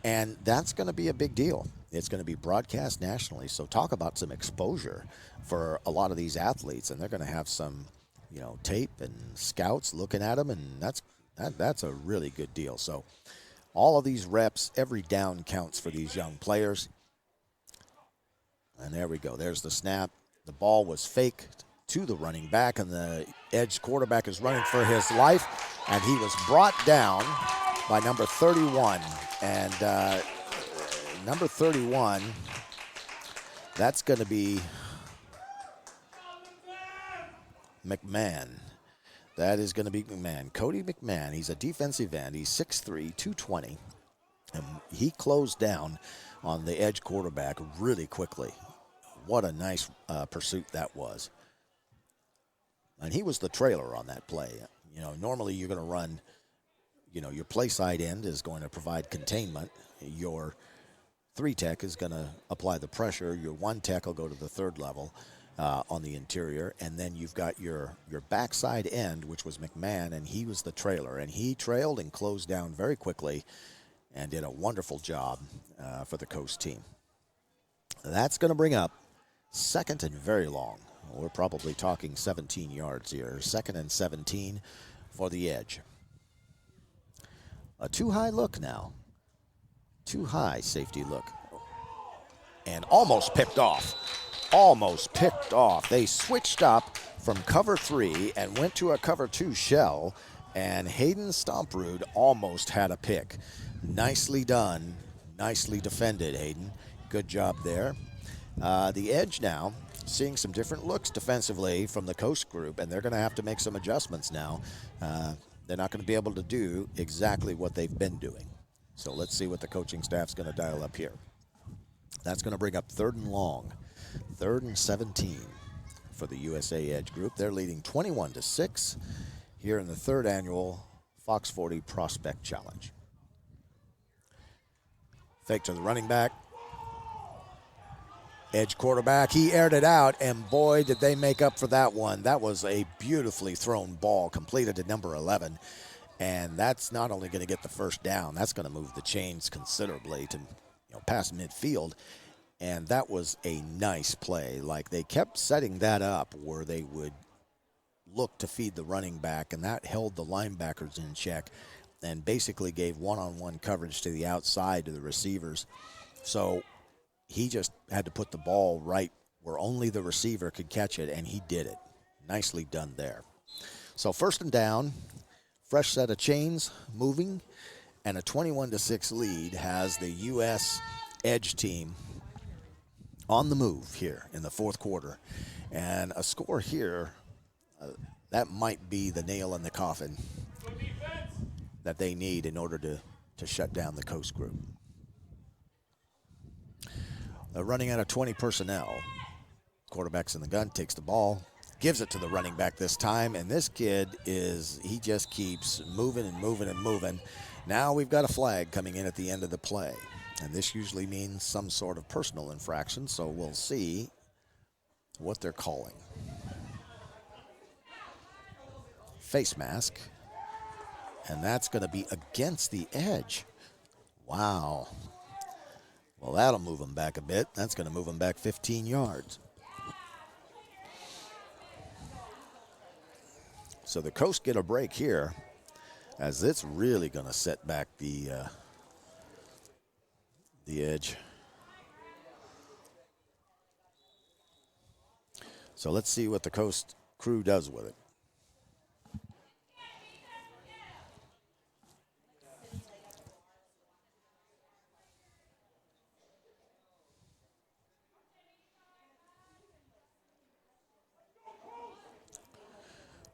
And that's going to be a big deal. It's going to be broadcast nationally. So talk about some exposure for a lot of these athletes. And they're going to have some, tape and scouts looking at them. And that's a really good deal. So all of these reps, every down counts for these young players. And there we go. There's the snap. The ball was faked to the running back, and the edge quarterback is running for his life, and he was brought down by number 31. And number 31, that's going to be McMahon. That is going to be McMahon. Cody McMahon. He's a defensive end. He's 6'3", 220. And he closed down on the edge quarterback really quickly. What a nice pursuit that was. And he was the trailer on that play. Normally you're going to run, your play side end is going to provide containment. Your 3-tech is going to apply the pressure. Your 1-tech will go to the third level on the interior. And then you've got your backside end, which was McMahon, and he was the trailer. And he trailed and closed down very quickly and did a wonderful job for the Coast team. That's going to bring up second and very long. We're probably talking 17 yards here. 2nd and 17 for the edge. A too high look now. Too high safety look. And almost picked off. Almost picked off. They switched up from cover 3 and went to a cover 2 shell. And Hayden Stomprud almost had a pick. Nicely done. Nicely defended, Hayden. Good job there. The edge now, seeing some different looks defensively from the Coast group, and they're going to have to make some adjustments now. They're not going to be able to do exactly what they've been doing. So let's see what the coaching staff's going to dial up here. That's going to bring up 3rd and long, 3rd and 17 for the USA Edge group. They're leading 21-6 here in the 3rd annual Fox 40 Prospect Challenge. Fake to the running back. Edge quarterback, he aired it out, and boy, did they make up for that one. That was a beautifully thrown ball, completed to number 11, and that's not only going to get the first down, that's going to move the chains considerably to past midfield, and that was a nice play. Like, they kept setting that up where they would look to feed the running back, and that held the linebackers in check and basically gave one-on-one coverage to the outside to the receivers. So he just had to put the ball right where only the receiver could catch it, and he did it. Nicely done there. So 1st and down, fresh set of chains moving, and a 21-6 lead has the U.S. Edge team on the move here in the 4th quarter. And a score here, that might be the nail in the coffin that they need in order to shut down the Coast group. They're running out of 20 personnel. Quarterback's in the gun, takes the ball, gives it to the running back this time, and this kid he just keeps moving and moving and moving. Now we've got a flag coming in at the end of the play, and this usually means some sort of personal infraction, so we'll see what they're calling. Face mask, and that's going to be against the edge. Wow. Well, that'll move them back a bit. That's going to move them back 15 yards. So the Coast get a break here, as it's really going to set back the edge. So let's see what the Coast crew does with it.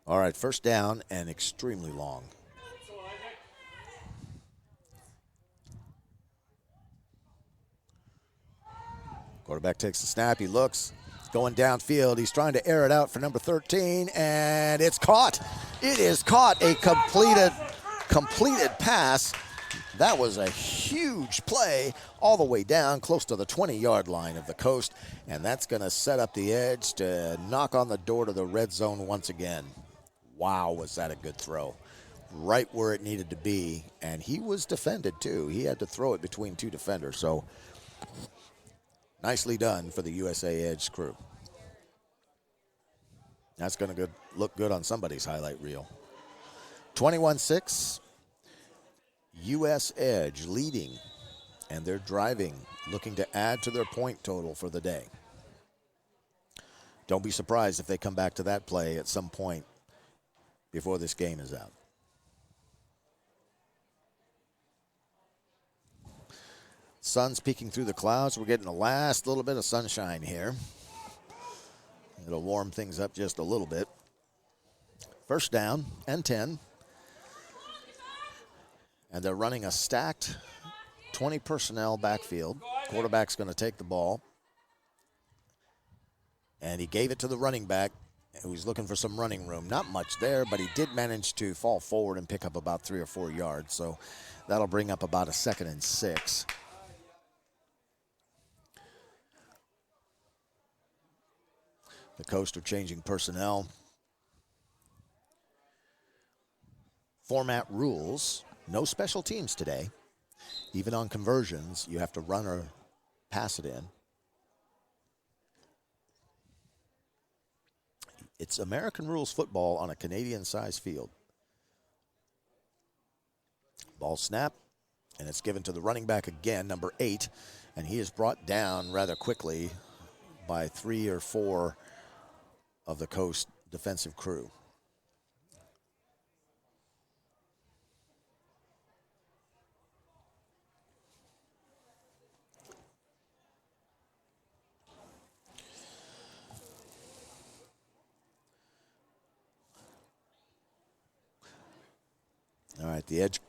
All right, 1st down and extremely long. Quarterback takes the snap. He looks, going downfield. He's trying to air it out for number 13, and it's caught. It is caught. A completed pass That was a huge play all the way down close to the 20-yard line of the Coast, and that's going to set up the Edge to knock on the door to the red zone once again. Wow, was that a good throw. Right where it needed to be, and he was defended too. He had to throw it between two defenders, so nicely done for the USA Edge crew. That's going to look good on somebody's highlight reel. 21-6, US Edge leading, and they're driving, looking to add to their point total for the day. Don't be surprised if they come back to that play at some point before this game is out. Sun's peeking through the clouds. We're getting the last little bit of sunshine here. It'll warm things up just a little bit. First down and 10. And they're running a stacked 20 personnel backfield. Quarterback's going to take the ball. And he gave it to the running back, who's looking for some running room. Not much there, but he did manage to fall forward and pick up about 3 or 4 yards. So that'll bring up about a 2nd and 6. The Coast are changing personnel. Format rules, no special teams today. Even on conversions, you have to run or pass it in. It's American rules football on a Canadian-sized field. Ball snap, and it's given to the running back again, number 8, and he is brought down rather quickly by 3 or 4 of the Coast defensive crew. All right, the Edge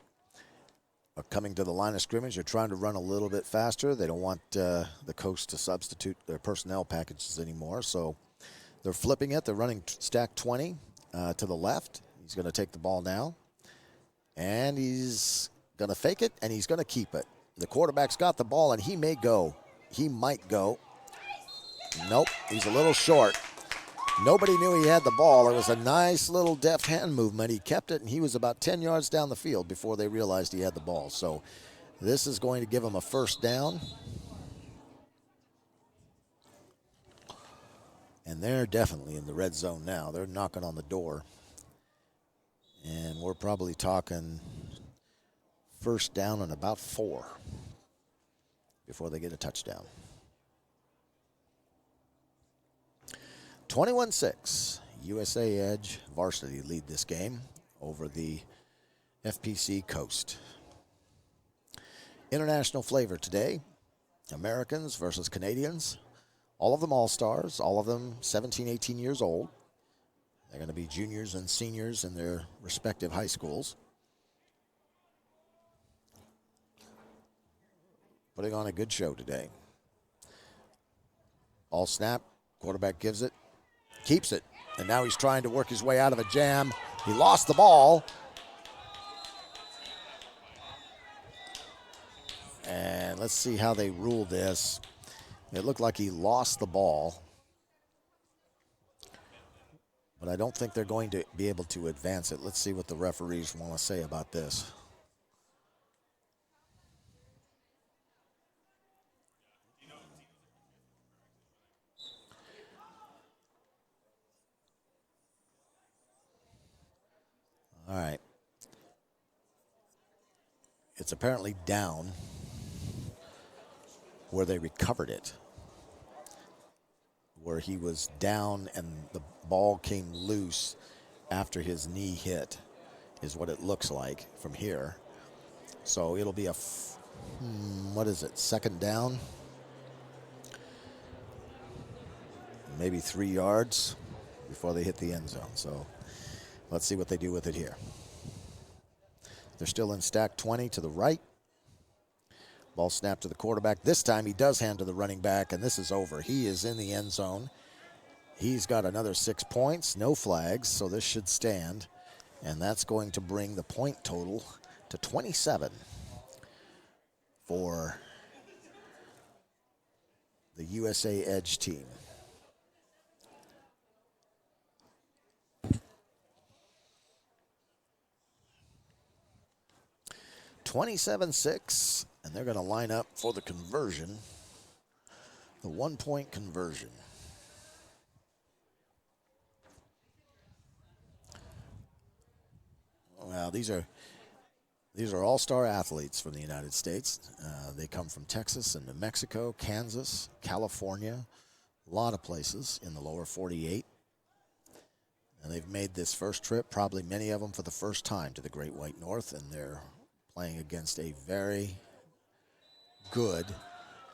are coming to the line of scrimmage. They're trying to run a little bit faster. They don't want the Coast to substitute their personnel packages anymore, so they're flipping it. They're running stack 20 to the left. He's going to take the ball now, and he's going to fake it, and he's going to keep it. The quarterback's got the ball, and he may go. He might go. Nope, he's a little short. Nobody knew he had the ball. It was a nice little deft hand movement. He kept it, and he was about 10 yards down the field before they realized he had the ball. So this is going to give him a first down. And they're definitely in the red zone now. They're knocking on the door. And we're probably talking first down and about 4 before they get a touchdown. 21-6, USA Edge varsity lead this game over the FPC Coast. International flavor today, Americans versus Canadians. All of them all-stars, all of them 17, 18 years old. They're going to be juniors and seniors in their respective high schools. Putting on a good show today. Ball snap, quarterback gives it, keeps it, and now he's trying to work his way out of a jam. He lost the ball. And let's see how they rule this. It looked like he lost the ball, but I don't think they're going to be able to advance it. Let's see what the referees want to say about this. All right. It's apparently down where they recovered it, where he was down and the ball came loose after his knee hit, is what it looks like from here. So it'll be a, what is it, second down? Maybe 3 yards before they hit the end zone. So let's see what they do with it here. They're still in stack 20 to the right. Ball snapped to the quarterback. This time he does hand to the running back, and this is over. He is in the end zone. He's got another 6 points, no flags, so this should stand. And that's going to bring the point total to 27. for the USA Edge team. (27-6), and they're going to line up for the conversion, the 1-point conversion. Well, these are all-star athletes from the United States. They come from Texas and New Mexico, Kansas, California, a lot of places in the lower 48. And they've made this first trip, probably many of them for the first time, to the Great White North, and they're playing against a very good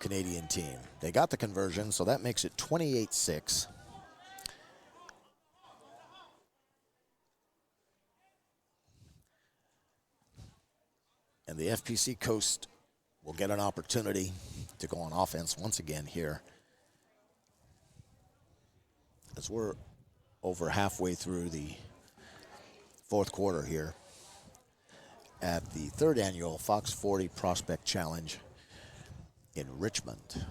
Canadian team. They got the conversion, so that makes it 28-6. And the FPC Coast will get an opportunity to go on offense once again here, as we're over halfway through the fourth quarter here at the third annual Fox 40 Prospect Challenge in Richmond,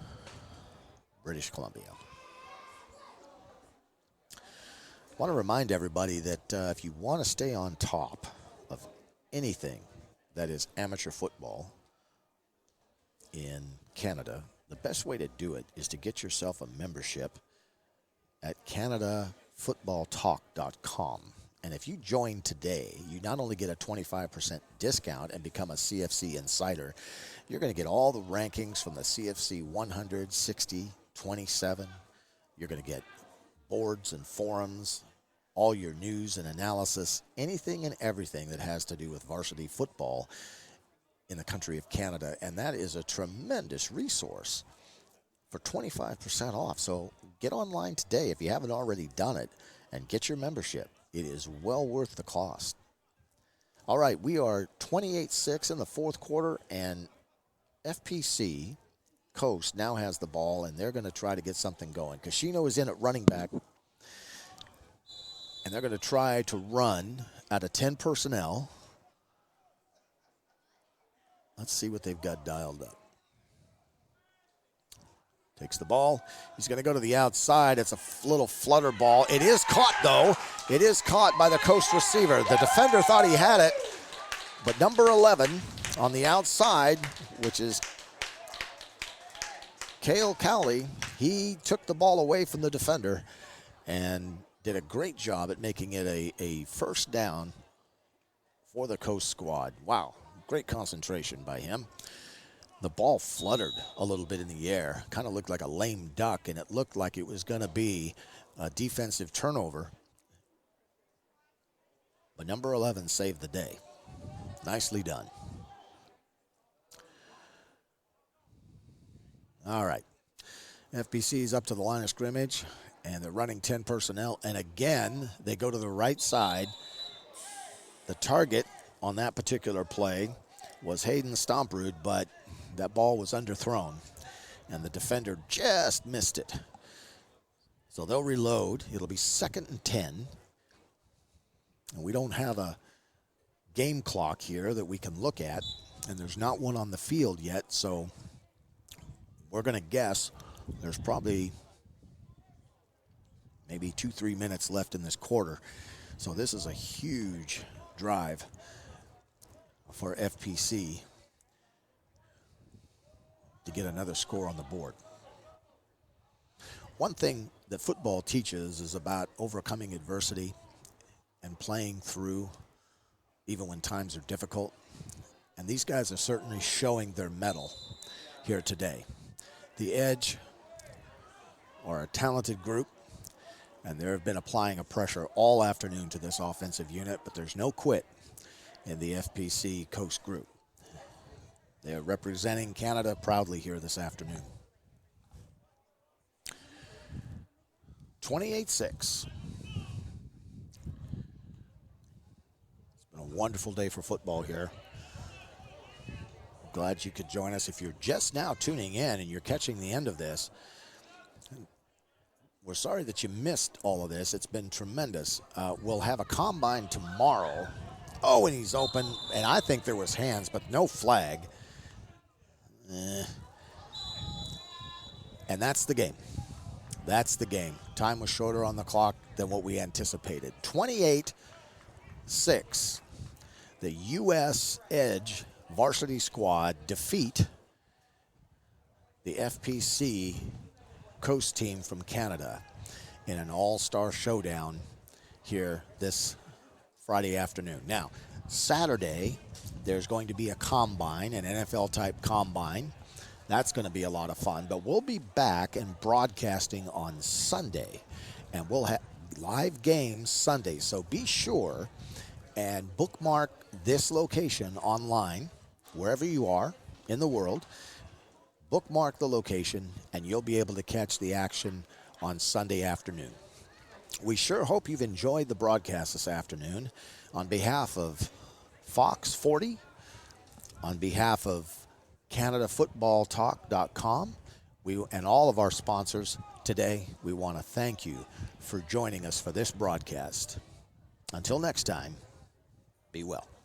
British Columbia. I want to remind everybody that if you want to stay on top of anything that is amateur football in Canada, the best way to do it is to get yourself a membership at CanadaFootballTalk.com. And if you join today, you not only get a 25% discount and become a CFC insider, you're going to get all the rankings from the CFC 100, 60, 27. You're going to get boards and forums, all your news and analysis, anything and everything that has to do with varsity football in the country of Canada. And that is a tremendous resource for 25% off. So get online today if you haven't already done it and get your membership. It is well worth the cost. All right, we are 28-6 in the fourth quarter, and FPC Coast now has the ball, and they're going to try to get something going. Kashino is in at running back, and they're going to try to run out of 10 personnel. Let's see what they've got dialed up. Takes the ball. He's going to go to the outside. It's a little flutter ball. It is caught, though. It is caught by the Coast receiver. The defender thought he had it, but number 11 on the outside, which is Cale Cowley, he took the ball away from the defender and did a great job at making it a first down for the Coast squad. Wow, great concentration by him. The ball fluttered a little bit in the air, kind of looked like a lame duck, and it looked like it was going to be a defensive turnover. But number 11 saved the day. Nicely done. All right. FPC is up to the line of scrimmage, and they're running 10 personnel. And again, they go to the right side. The target on that particular play was Hayden Stomprud, but that ball was underthrown, and the defender just missed it. So they'll reload. It'll be 2nd and 10. And we don't have a game clock here that we can look at, and there's not one on the field yet, so we're going to guess there's probably maybe 2-3 minutes left in this quarter. So this is a huge drive for FPC to get another score on the board. One thing that football teaches is about overcoming adversity and playing through even when times are difficult. And these guys are certainly showing their mettle here today. The Edge are a talented group, and they've been applying a pressure all afternoon to this offensive unit, but there's no quit in the FPC Coast group. They're representing Canada proudly here this afternoon. 28-6. It's been a wonderful day for football here. Glad you could join us. If you're just now tuning in and you're catching the end of this, we're sorry that you missed all of this. It's been tremendous. We'll have a combine tomorrow. Oh, and he's open, and I think there was hands, but no flag. And that's the game. That's the game. Time was shorter on the clock than what we anticipated. 28-6. The U.S. Edge varsity squad defeat the FPC coast team from Canada in an all-star showdown here this Friday afternoon. Now, Saturday, there's going to be a combine, an NFL-type combine. That's going to be a lot of fun. But we'll be back and broadcasting on Sunday. And we'll have live games Sunday. So be sure and bookmark this location online, wherever you are in the world. Bookmark the location, and you'll be able to catch the action on Sunday afternoon. We sure hope you've enjoyed the broadcast this afternoon. On behalf of Fox 40, on behalf of CanadaFootballTalk.com, and all of our sponsors today, we want to thank you for joining us for this broadcast. Until next time, be well.